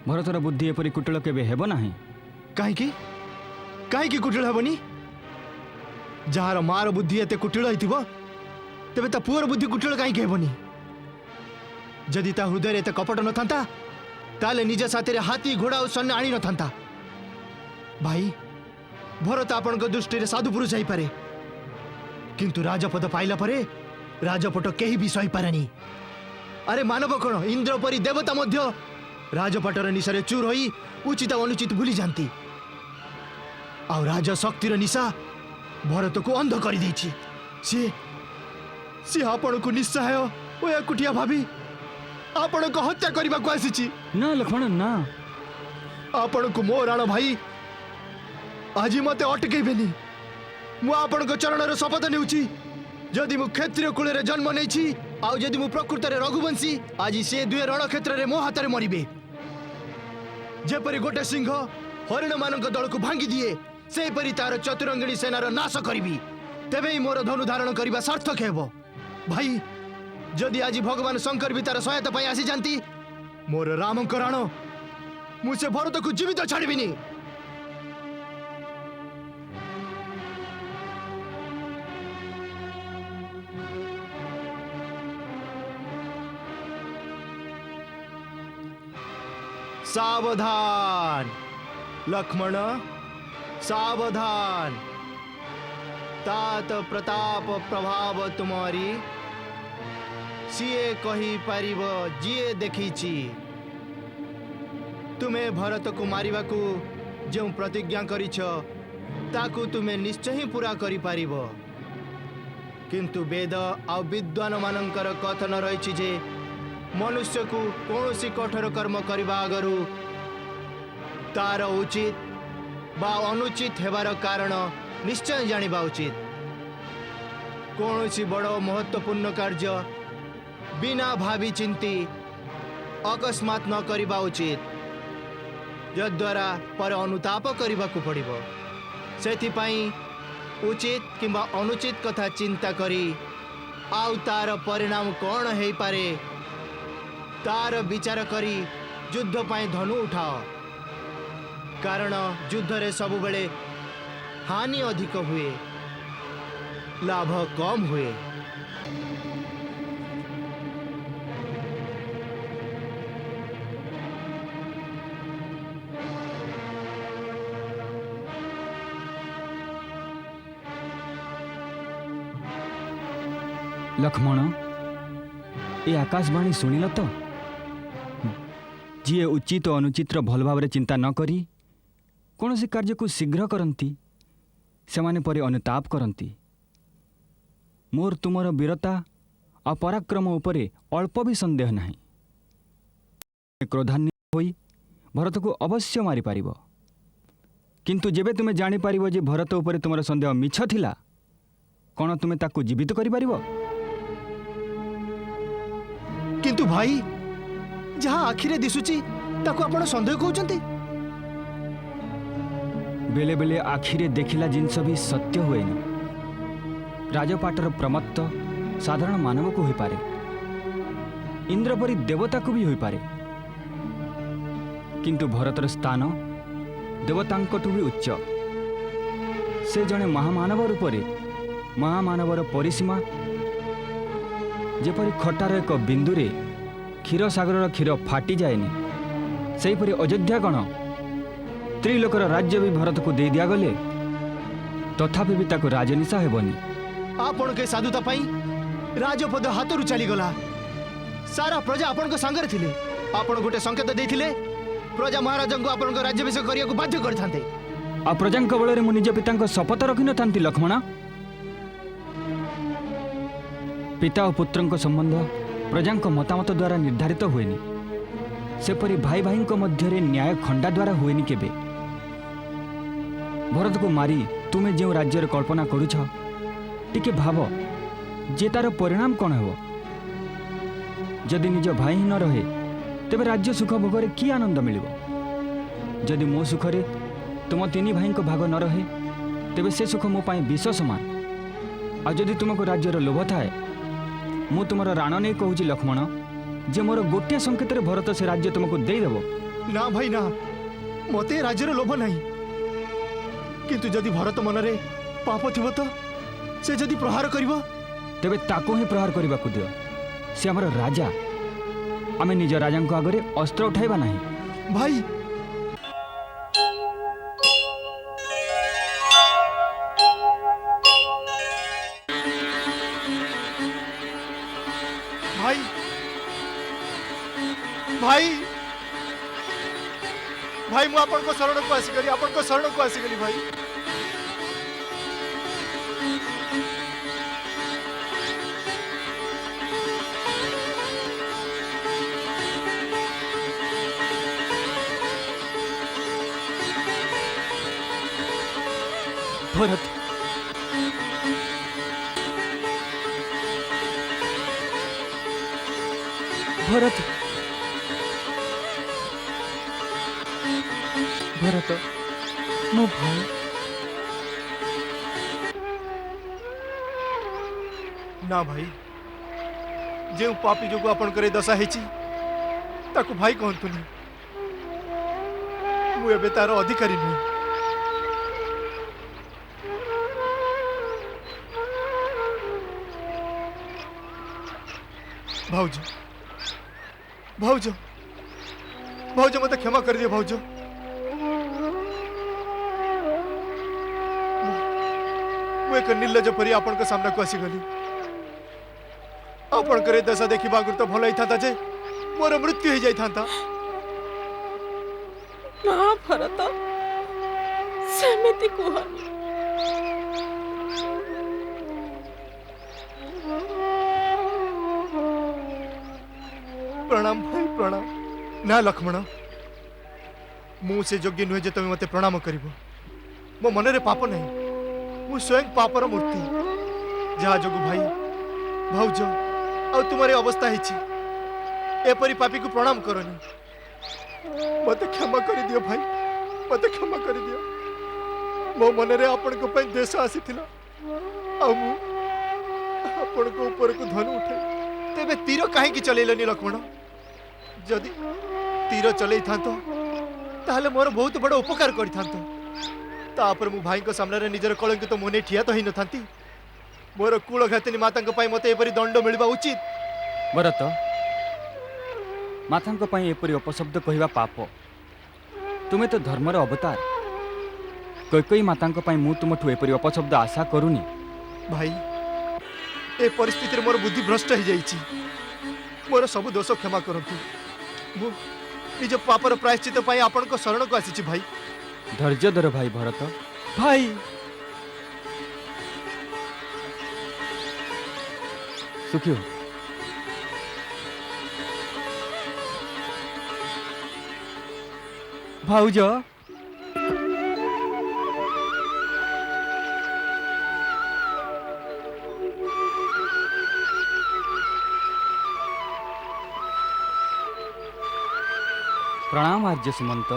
S8: भरतर बुद्धि एपरी कुटिल केबे हेबो नाही।
S2: कहीं कुटिल हेबनी? जार मार बुद्धि एते कुटिल होइथिबो तेबे ता पुअर बुद्धि कुटिल कहीं हेबनी? जदि ता हृदय एते कपट न थांता ताले निज साथी रे हाथी घोड़ा और सैन्य आनी न थांता। भाई भरत आपन को दृष्टि रे साधु पुरुष जाई पारे, किंतु राजपद पाइला परे राजपट केही भी सही पारेनी। अरे मानव कौन इंद्र परी देवता मध्य राजपटर निशारे चूर होई उचित अनुचित भूली जाती। आउ राज शक्तिर निशा भरत को अंध कर देछि। सी आपण को निस्सहाय ओ एकुटिया भाभी आपण को हत्या करबा को आसीछि।
S8: ना लक्ष्मण ना,
S2: आपण को मो राण भाई आज मते अटकेबेनी। मु आपण को चरण रे शपथ नेउछि, जदि मु क्षत्रिय कुल रे जन्म नेछि आउ जदि मु प्रकृत रे रघुवंशी आज से दुए रण क्षेत्र रे मो हाथ रे मरिबे। जेपरि गोटे सिंह हरिण मानक दल को भांगी दिए से परि तार चतुरंगिणी सेनार नाश करिबी। तेबे मोर धनु धारण करबा सार्थक हेबो। भाई जदि आज भगवान शंकर भी तार सहायता पाई आसी जानती मोर राम राण मु से भरत को जीवित छाड़बिनी। सावधान लक्ष्मण सावधान, तात प्रताप प्रभाव तुम्हारी सीए कही पारिब जीए देखीची। तुम्हें भरत को मारिबा को जो प्रतिज्ञा करिछ ताकू तुम्हें निश्चय ही पूरा करि पारिब। किंतु वेद आ विद्वान मानकर कथन रहिछि जे मनुष्य को कौन सी कठोर कर्म करने आगु तार उचित बा अनुचित हेबार कारण निश्चय जानिबा उचित। कौन सी बड़ महत्वपूर्ण कार्य बिना भावी चिंती अकस्मात न करवा उचित, जद्वारा पर अनुताप करने को पड़िबो। सेथिपाई उचित किंबा अनुचित कथा चिंता करी आउ तार परिणाम कौन है पारे तार विचार करी युद्ध पाई धनु उठाओ, कारण युद्ध रे सब बेले हानि अधिक हुए लाभ कम हुए।
S8: लक्ष्मण ए आकाशवाणी शुणिल तो जी उचित और अनुचित भल भाव चिंता न करी कौन सी कार्य को शीघ्र करती से माने परे अनुताप करती। मोर तुमर वीरता और पराक्रम उपरे अल्प भी संदेह नहीं। क्रोधान्वित होई भरत को अवश्य मारी पारिबो, किंतु जेबे तुमे जानी पारिबो जे भरत उपरे तुमर संदेह मिछ थिला, कौन तुमे ताकू जीवित करि पारिबो?
S2: किंतु भाई जहाँ आखिरे दिशुची ताकू आपण संदेह कहउचंती।
S8: बेले बेले आखिरे देखिला जिनस भी सत्य हुएनी। राजपाटर प्रमत्त साधारण मानव को हो पारे, इंद्र परी देवता को भी हो पारे, किंतु भरतर स्थान देवतांकटू भी उच्च। से जने महामानव रूपरे महामानवर परिसीमा जेपरी खटार एक बिंदुरे क्षीर सागर क्षीर फाटी जाएनि, सेहीपरि अयोध्या गण त्रिलोकर राज्य भी भरत को दे दिया गले तथापि भी ताको राजनिशा हेबनी।
S2: आपण के साधुता पाई राजपद हाथरू चली गला। सारा प्रजा आपण को संगर थिले। आपण गोटे संकेत देथिले प्रजा महाराज को आपण को राज्याभिषेक करिया को बाध्य करथांते।
S8: आ प्रजांक बଳରେ मु निज पितांक शपथ रखि नथांती लक्ष्मण। पिता और पुत्रंक संबंध प्रजांक मतामत द्वारा निर्धारित हुएनि, सेपरि भाई भाईंक मध्यरे न्याय खंडा द्वारा हुएनि केबे। भरत को मारी तुमे जो राज्यर कल्पना करुछ टिके भाव जे तार परिणाम कौन हो। जदि निज भाई ही न रहे तेबे राज्य सुख भोगरे कि आनंद मिलिबो। जदि मो सुखरे तुम तीन भाई भाग न रहे तेबे से सुख मो पाई विष समान। आ जदि तुमको राज्यर लोभ थाए मु तुमर राण नहीं कहूँ लक्ष्मण जे मोर गोटे संकेत भरत से राज्य तुमको देदेव।
S2: ना भाई ना, मते राज्यर लोभ नहीं, किंतु जदि भरत मनरे पाप थिबो तो से जदि प्रहार करिवो
S8: तेबे ताको ही प्रहार करने को दियो। से हमर राजा, आमे निज राजा को आगरे अस्त्र उठाइबा नहीं।
S2: भाई भाई भाई भाई मु आपण को शरण को आसी गली, आपण को शरण को आसी गली भाई।
S8: भरत भरत भरत मो भाई
S2: ना भाई जो पापी जो आपण करे दशा हेची ताकू भाई कहतुनी। मु एबे तार अधिकारी नहीं। भाउज भाउज भाउज मत क्षमा कर दिए भाउज। मु एक निर्लज परी आपण के सामना को आसी गली। आपण करे दशा देखी बागुर तो भल ही था जे मोर मृत्यु हो जाई था।
S4: ना भरत सेमिति कहनी।
S2: प्रणाम भाई प्रणाम। ना लक्ष्मण मु से योग्य नुहे जे तुम मते प्रणाम करिवो। मो मन रे पाप नहीं, मु स्वयं पापर मूर्ति। जहा जोगु भाई भाउज आ तुम्हारे अवस्था हिची एपरी पापी को प्रणाम करनी। मते क्षमा कर दियो भाई, मते क्षमा कर दियो। मो मन रे आपण को पई देश आसीथिला आ मु आपण को ऊपर को धन उठे तेबे तीर काहे की चलेलनी लक्ष्मण? जदि तीर चलै थांतो ताहले मोर बहुत बड़ उपकार करि थांतो। तापर मु भाई को सामने रे निजर कलंक तो मोने ठिया तो हि न थांती। मोर कुल घातिनी माता को पई मते एपरी दंड मिलबा उचित।
S6: भरत माता एपरी अपशब्द कहवा पाप। तुमे तो धर्मर अवतार। कैकई माता मु तुमठू एपरी अपशब्द आशा करूनी।
S2: भाई ए परिस्थिति रे मोर बुद्धि भ्रष्ट हो जाइछि। मोर सब दोष क्षमा करंतु। मु निज पापर प्रायश्चित पई आपन को शरण को आसीछि भाई।
S6: धैर्य धर भाई भरत। भाई सुखी हो। भाउज प्रणाम आर्य सुमंत।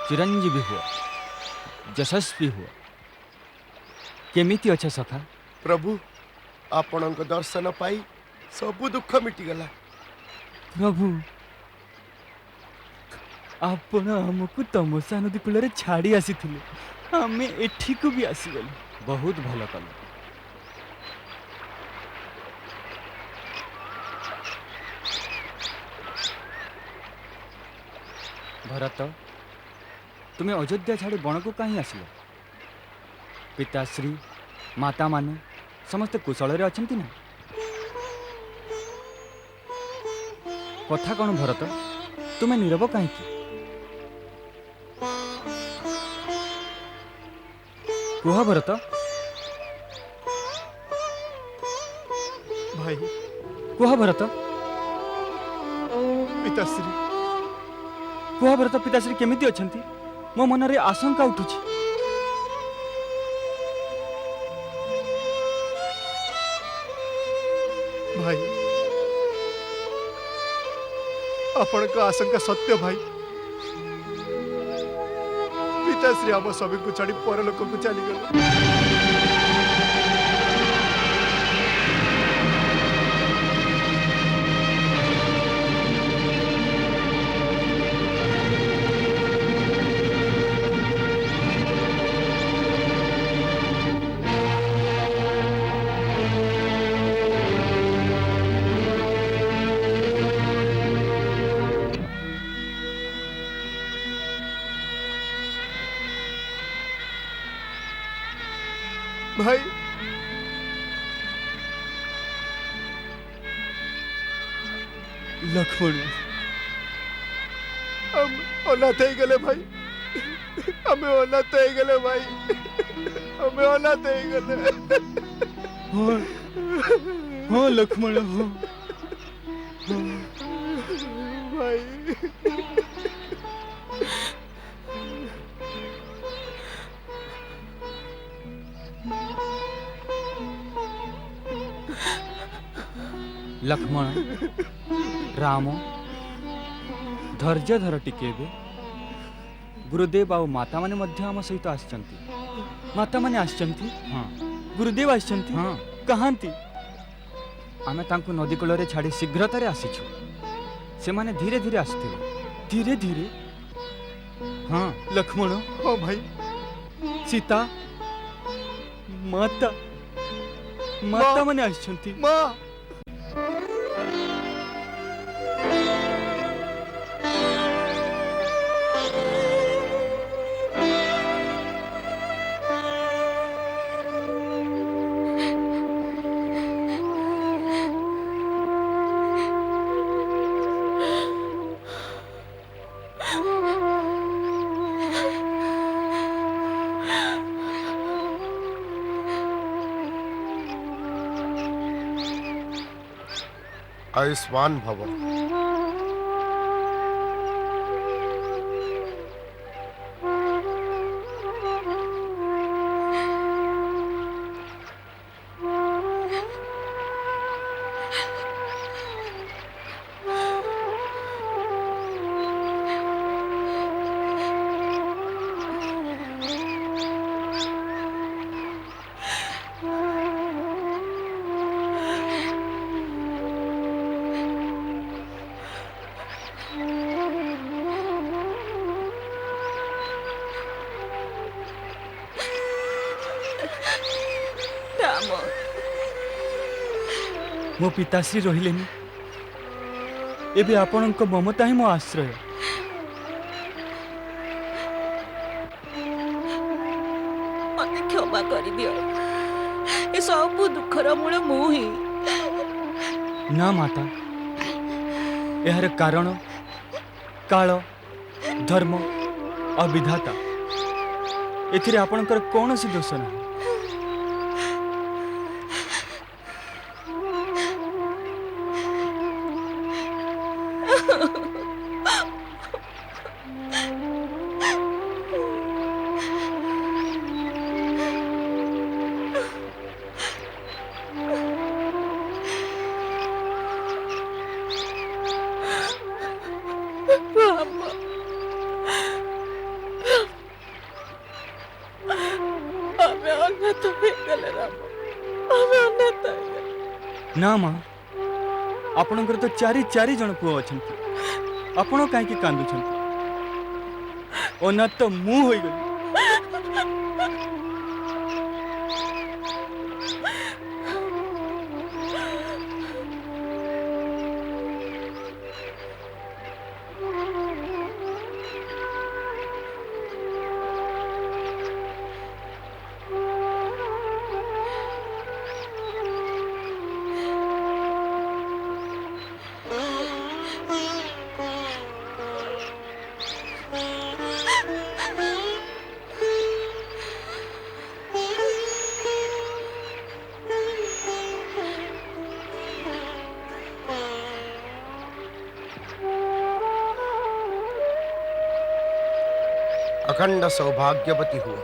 S6: चिरंजीवी हुआ, यशस्वी हुआ। केमिति अच्छा सखा?
S3: प्रभु आपणक दर्शन पाई सबु दुख मिटिगला।
S6: प्रभु आपण हमको तमसा नदी कूल छाड़ी आसी आमे एठी को भी आसीगल। बहुत भल कल। भरत तुम्हें अयोध्या छाड़ी बण को कहीं आसिल? पिताश्री माता माने समस्ते कुशल रे अछंती ना? कथा कौन भरत तुम्हें नीरव कहीं? कुह भरत।
S2: भाई
S6: कुह भरत।
S2: पिताश्री
S6: कुह भरत पिताश्री केमिति अछंती? मो मन रे आशंका उठुछि।
S2: भाई आपण को आशंका सत्य भाई। पिताश्री आम सभी को छाड़ी परलोक को चली गले। भाई
S6: लक्ष्मण
S2: हम अनाथ हो गले भाई। हमें अनाथ हो गले भाई। हमें अनाथ हो गले।
S6: हाँ हाँ लक्ष्मण हाँ
S2: भाई
S6: लक्ष्मण राम धैर्य धर टिके। गुरुदेव आ माता माने मध्य आम सहित आछंती। माता माने आछंती। हाँ गुरुदेव आछंती। हाँ कहांती? आमे तांको नदी कूल रे छाड़ी शीघ्रतारे आसीछु। से माने धीरे धीरे आसते धीरे धीरे। हाँ लक्ष्मण।
S2: हाँ भाई
S6: सीता माता माता माने आछंती।
S2: माँ
S3: आयुष्मान भव।
S6: मो पिताश्री रहिलेनी एबे आपणक ममता ही मो आश्रय।
S5: मते क्षमा कर दियो ए सब दुखर मूल मु ही।
S6: ना माता यार कारण काल धर्म और विधाता एथिरे आपणकर कौन सी दोष ना। ना माँ आपणकर तो चारि चारि जन पुओ अछंती आपण काहे कांदुछंती अनाथ तो मु होई गली।
S3: अखंड सौभाग्यवती हुआ।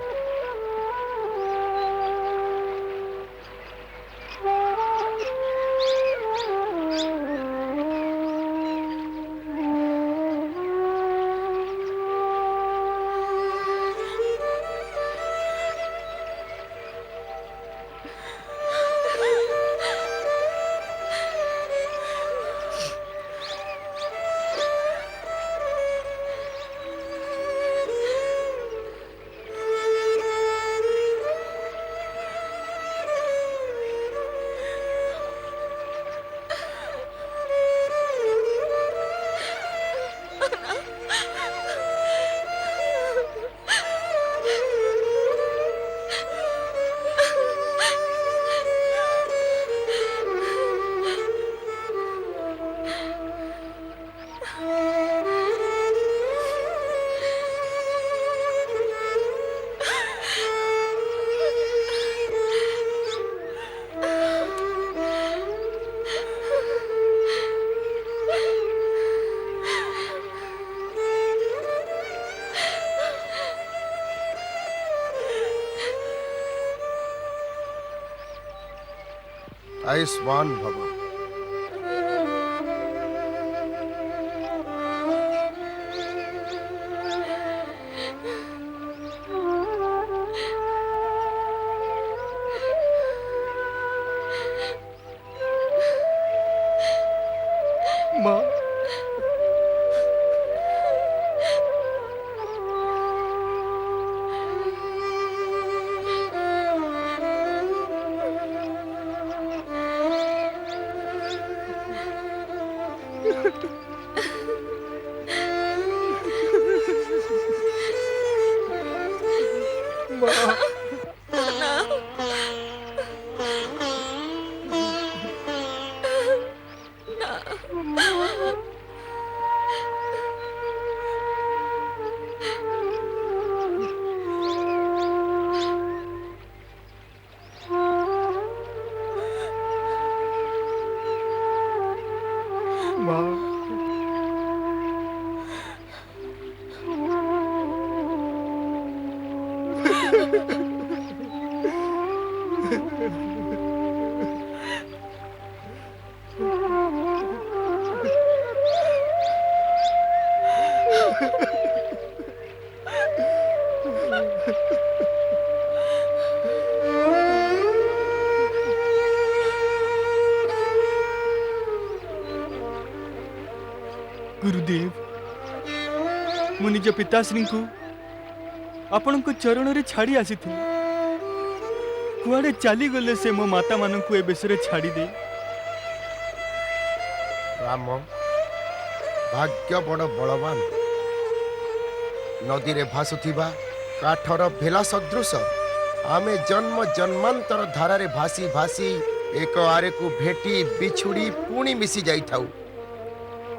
S3: आयुष्मान भव।
S2: माँ
S6: गुरुदेव मु निज पिताश्री को आपण चरण रे छाड़ी आसी थी कुआडे चली गले से मो माता मान को ए बेसरे छाड़ी दे
S3: ରାମ ଭାଗ୍ୟ ବଡ଼ ବଳବାନ। ନଦୀରେ ଭାସୁଥିବା କାଠର ଭେଲା ସଦୃଶ ଆମେ ଜନ୍ମ ଜନ୍ମାନ୍ତର ଧାରାରେ ଭାସି ଭାସି ଏକ ଆରେକୁ ଭେଟି ବିଛୁଡ଼ି ପୁଣି ମିଶି ଯାଇଥାଉ।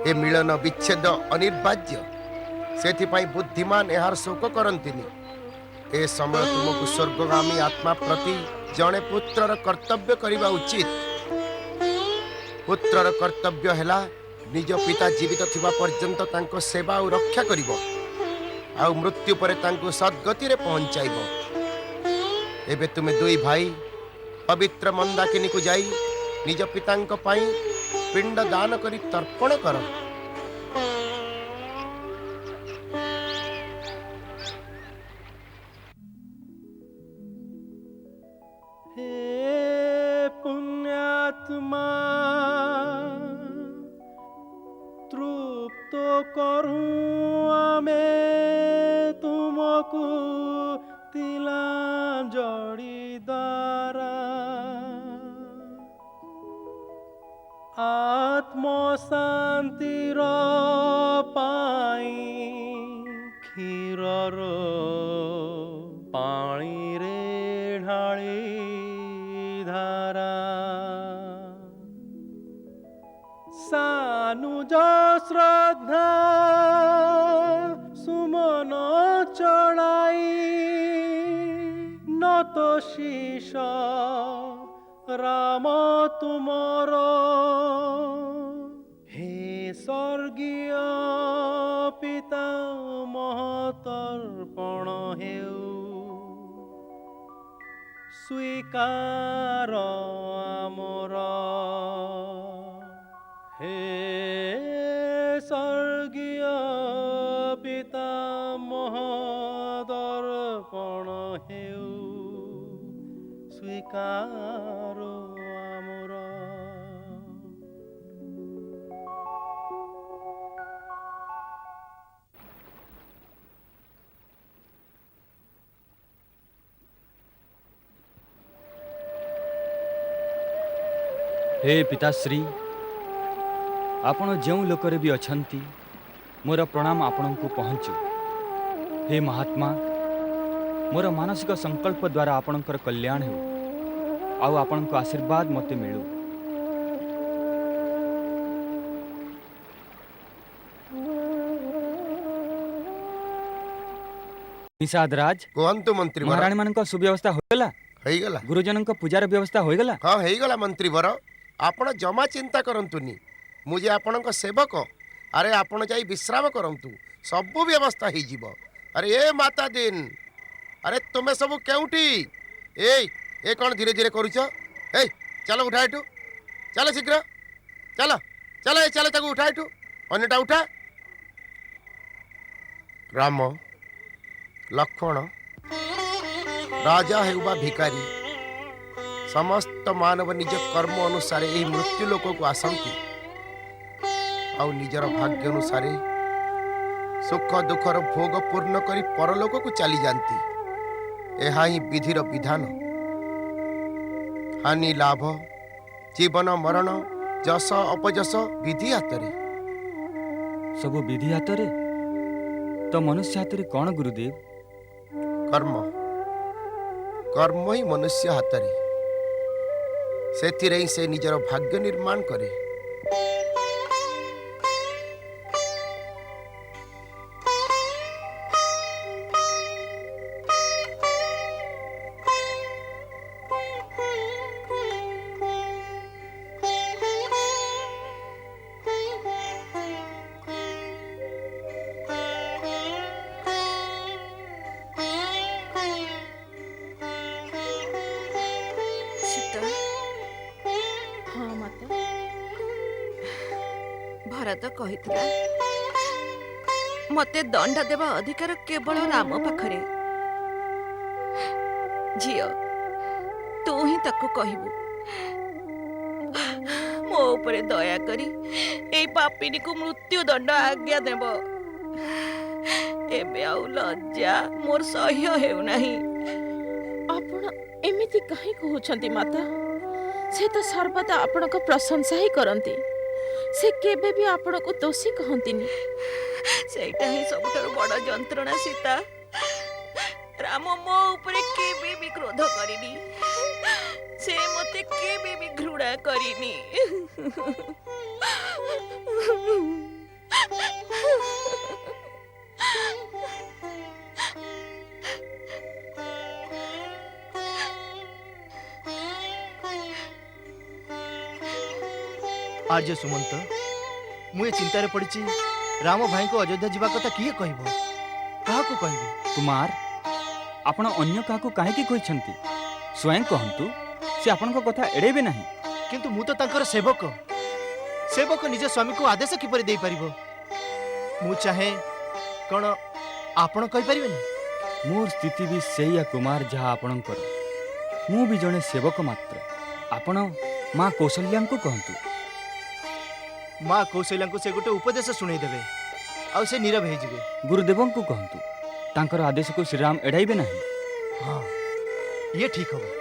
S3: ଏ ମିଳନ ବିଚ୍ଛେଦ ଅନିର୍ବାର୍ଯ୍ୟ। ସେଥିପାଇଁ ବୁଦ୍ଧିମାନ ଏହାର ଶୋକ କରନ୍ତିନି। ଏ ସମୟ ତୁମକୁ ସ୍ୱର୍ଗଗାମୀ ଆତ୍ମା ପ୍ରତି ଜଣେ ପୁତ୍ରର କର୍ତ୍ତବ୍ୟ କରିବା ଉଚିତ। ପୁତ୍ରର କର୍ତ୍ତବ୍ୟ ହେଲା ନିଜ ପିତା ଜୀବିତ ଥିବା ପର୍ଯ୍ୟନ୍ତ ତାଙ୍କ ସେବା ଆଉ ରକ୍ଷା କରିବ, ଆଉ ମୃତ୍ୟୁ ପରେ ତାଙ୍କୁ ସଦ୍ଗତିରେ ପହଞ୍ଚାଇବ। ଏବେ ତୁମେ ଦୁଇ ଭାଇ ପବିତ୍ର ମନ୍ଦାକିନୀକୁ ଯାଇ ନିଜ ପିତାଙ୍କ ପାଇଁ ପିଣ୍ଡ ଦାନ କରି ତର୍ପଣ କର।
S7: हे पुण्यात्मा तृप्त करूं आमे तुमको तिलांजलि द्वारा। आत्म शांतिर पाई क्षीरर पाणी रे ढाली धारा। सानुज श्रद्धा सुमन चढ़ाई নত शीश राम तुमर। हे स्वर्गीय पिता महतर्पण हेउ स्वीकार आमर। हे स्वर्गीय पिता महतर्पण हेउ स्वीकार आमर।
S6: हे पिताश्री, आपण जो लोकरे भी अछंती मोर प्रणाम आपणको पहुँचु। हे महात्मा, मोर मानसिक संकल्प द्वारा आपणकर कल्याण हो, आउ आपणको आशीर्वाद मते मिलू। निषादराज,
S3: କୁହନ୍ତୁ ମନ୍ତ୍ରୀ ବର।
S6: महाराणी मानक सुव्यवस्था होगला?
S3: ହେଇଗଲା।
S6: गुरुजनक पूजार व्यवस्था होगला?
S3: ହଁ ହେଇଗଲା ମନ୍ତ୍ରୀ ବର। ଆପଣ ଜମା ଚିନ୍ତା କରନ୍ତୁନି। ମୁଁ ଯେ ଆପଣଙ୍କ ସେବକ। ଆରେ ଆପଣ ଯାଇ ବିଶ୍ରାମ କରନ୍ତୁ, ସବୁ ବ୍ୟବସ୍ଥା ହେଇଯିବ। ଆରେ ଏ ମାତା ଦିନ, ଆରେ ତୁମେ ସବୁ କେଉଁଠି? ଏ କ'ଣ ଧୀରେ ଧୀରେ କରୁଛ? ଏଇ ଚାଲ ଉଠା ଏଠୁ, ଚାଲ ଶୀଘ୍ର, ଚାଲ ଚାଲ ଚାଲ ତାକୁ ଉଠା ଏଠୁ, ଅନ୍ୟଟା ଉଠା। ରାମ, ଲକ୍ଷ୍ମଣ, ରାଜା ହେଉ ବା ଭିକାରୀ, ସମସ୍ତ ମାନବ ନିଜ କର୍ମ ଅନୁସାରେ ଏହି ମୃତ୍ୟୁ ଲୋକକୁ ଆସନ୍ତି, ଆଉ ନିଜର ଭାଗ୍ୟ ଅନୁସାରେ ସୁଖ ଦୁଃଖର ଭୋଗ ପୂର୍ଣ୍ଣ କରି ପରଲୋକକୁ ଚାଲିଯାଆନ୍ତି। ଏହା ହିଁ ବିଧିର ବିଧାନ। ହାନି ଲାଭ, ଜୀବନ ମରଣ, ଯଶ ଅପଯଶ ବିଧି ହାତରେ।
S6: ସବୁ ବିଧି ହାତରେ? ତ ମନୁଷ୍ୟ ହାତରେ କ'ଣ ଗୁରୁଦେବ?
S3: କର୍ମ, କର୍ମ ହିଁ ମନୁଷ୍ୟ ହାତରେ। ସେଥିରେ ହିଁ ସେ ନିଜର ଭାଗ୍ୟ ନିର୍ମାଣ କରେ।
S5: ଶୀତଳ,
S4: ହଁ ମାତା।
S5: ଭରତ କହିଥିଲା ମତେ ଦଣ୍ଡ ଦେବା ଅଧିକାର କେବଳ ରାମ ପାଖରେ। ଝିଅ, ତୁ ହିଁ ତାକୁ କହିବୁ ମୋ ଉପରେ ଦୟା କରି ଏଇ ପାପିନୀକୁ ମୃତ୍ୟୁ ଦଣ୍ଡ ଆଜ୍ଞା ଦେବ। ଏବେ ଆଉ ଲଜ୍ଜା ମୋର ସହ୍ୟ ହେଉନାହିଁ।
S4: ଆପଣ ଏମିତି କାହିଁ କହୁଛନ୍ତି ମାତା? ସେ ତ ସର୍ବଦା ଆପଣଙ୍କ ପ୍ରଶଂସା ହିଁ କରନ୍ତି। से केबे भी आपण को दोषी कहंतिनी।
S5: ସେଇଟା ହିଁ ସବୁଠାରୁ ବଡ଼ ଯନ୍ତ୍ରଣା ସୀତା। ରାମ ମୋ ଉପରେ କେବେ ବି କ୍ରୋଧ କରିନି, ସେ ମତେ କେବେ ବି ଘୃଣା କରିନି।
S2: आर्य सुमंत मुझे चिंतार पड़ी राम भाई को अयोध्या जीवा कथा किए कहब क्या कहबी।
S6: कुमार आपण अन्य काहाकू काहेकि कहिसंती स्वयं कहंतु से आपनक कथा एड़ेबे नाही।
S2: किंतु मु तो तांकर सेवक सेवक निज स्वामी को आदेश किपरि देई परिबो। मु चाहे कौन आपण कहि परिबेनी।
S6: मोर स्थिति भी सेया कुमार जहा आपणकर। मु भी जने सेवक मात्र। आपण मां कौशल्या को कहंतु।
S2: माँ कौशल्या को से गोटे उपदेश शुणई देबे आ से नीरव हो जिवे।
S6: गुरुदेव को कहंतु तांकर आदेश को श्रीराम एड़ाइबे नाही।
S2: हाँ ये ठीक होगा।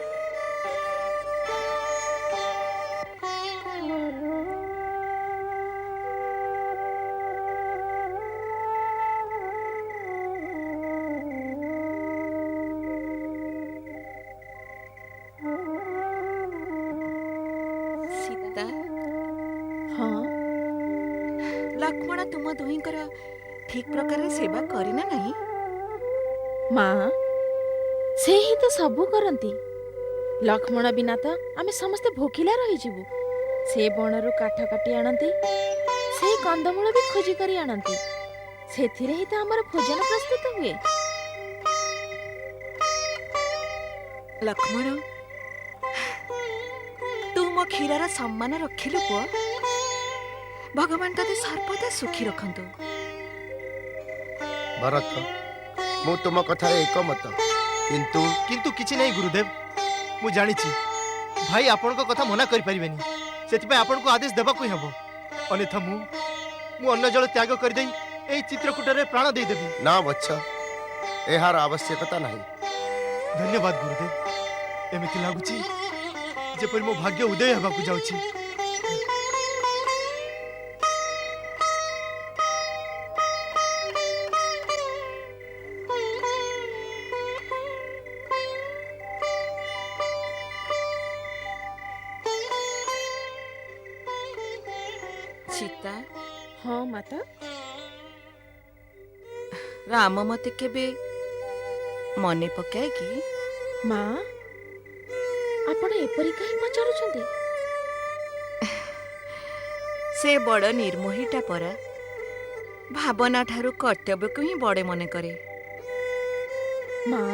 S5: ସୀତା,
S4: हाँ
S5: ଲକ୍ଷ୍ମଣ ତୁମ ଦୁହିଁଙ୍କର ଠିକ୍ ପ୍ରକାରରେ ସେବା କରିନା ନାହିଁ?
S4: माँ से ही तो सबू करती। लक्ष्मण बिना तो आमे समस्ते भोकिला रही जीवु। से बनरु काठ काटी आनती, से कंदमूल भी खोजी करी आनती। सेथिरे ही तो हमर भोजन प्रस्तुत हुए।
S5: ଲକ୍ଷ୍ମଣ, ତୁ ମୋ କ୍ଷୀରର ସମ୍ମାନ ରଖିଲୁ ପୁଅ। ଭଗବାନ ତତେ ସର୍ବଦା ସୁଖୀ ରଖନ୍ତୁ।
S3: भरत मु तुम कथा एकमत किंतु
S2: किंतु किछि नहीं गुरुदेव। मु जानी भाई आपण को कथा मना करि परिबेनी। सेति पे आपण को आदेश देबा कोई हबो। अन्यथा मु अन्न जल त्याग कर देई एई चित्रकूट रे प्राण दे देबी।
S3: ना वत्स एहार आवश्यकता नहीं।
S2: धन्यवाद गुरुदेव। एमिति लागुची जेपरि मो भाग्य उदय हेबा को जाउची।
S5: ସୀତା,
S4: हाँ माता।
S5: ରାମ ମତେ କେବେ ମନେ ପକାଏ କି?
S4: माँ आपण एपरी कहीं पचारुछंती?
S5: ସେ ବଡ଼ ନିର୍ମୋହୀଟା ପରା। ଭାବନା ଠାରୁ କର୍ତ୍ତବ୍ୟକୁ ହିଁ ବଡ ମନେ କରେ।
S4: माँ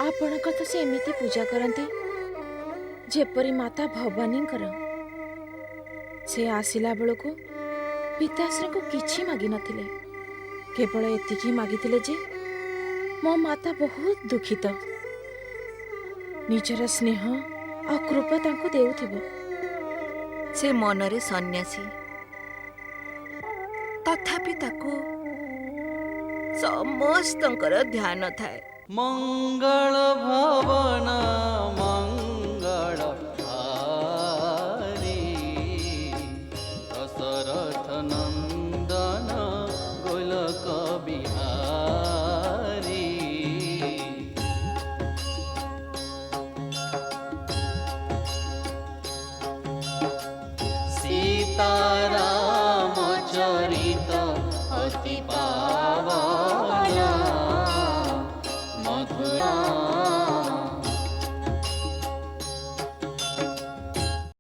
S4: आपण तो से एमिति पूजा करती जेपरी माता भवानी कर। से आसिला बेलू पिताश्री को किछि मागी नथिले, केवल एतिकी मागिथिले जे मो माता बहुत दुखित। निजर स्नेह आ कृपा तांको देउथिबो।
S5: ସେ ମନରେ ସନ୍ନ୍ୟାସୀ, ତଥାପି ତାକୁ ସମସ୍ତଙ୍କର ଧ୍ୟାନ ଥାଏ।
S7: मंगल भवन मंगल हारी दशरथ नंदन गोलक बिहारी। सीताराम चरित अति पावन मधुरा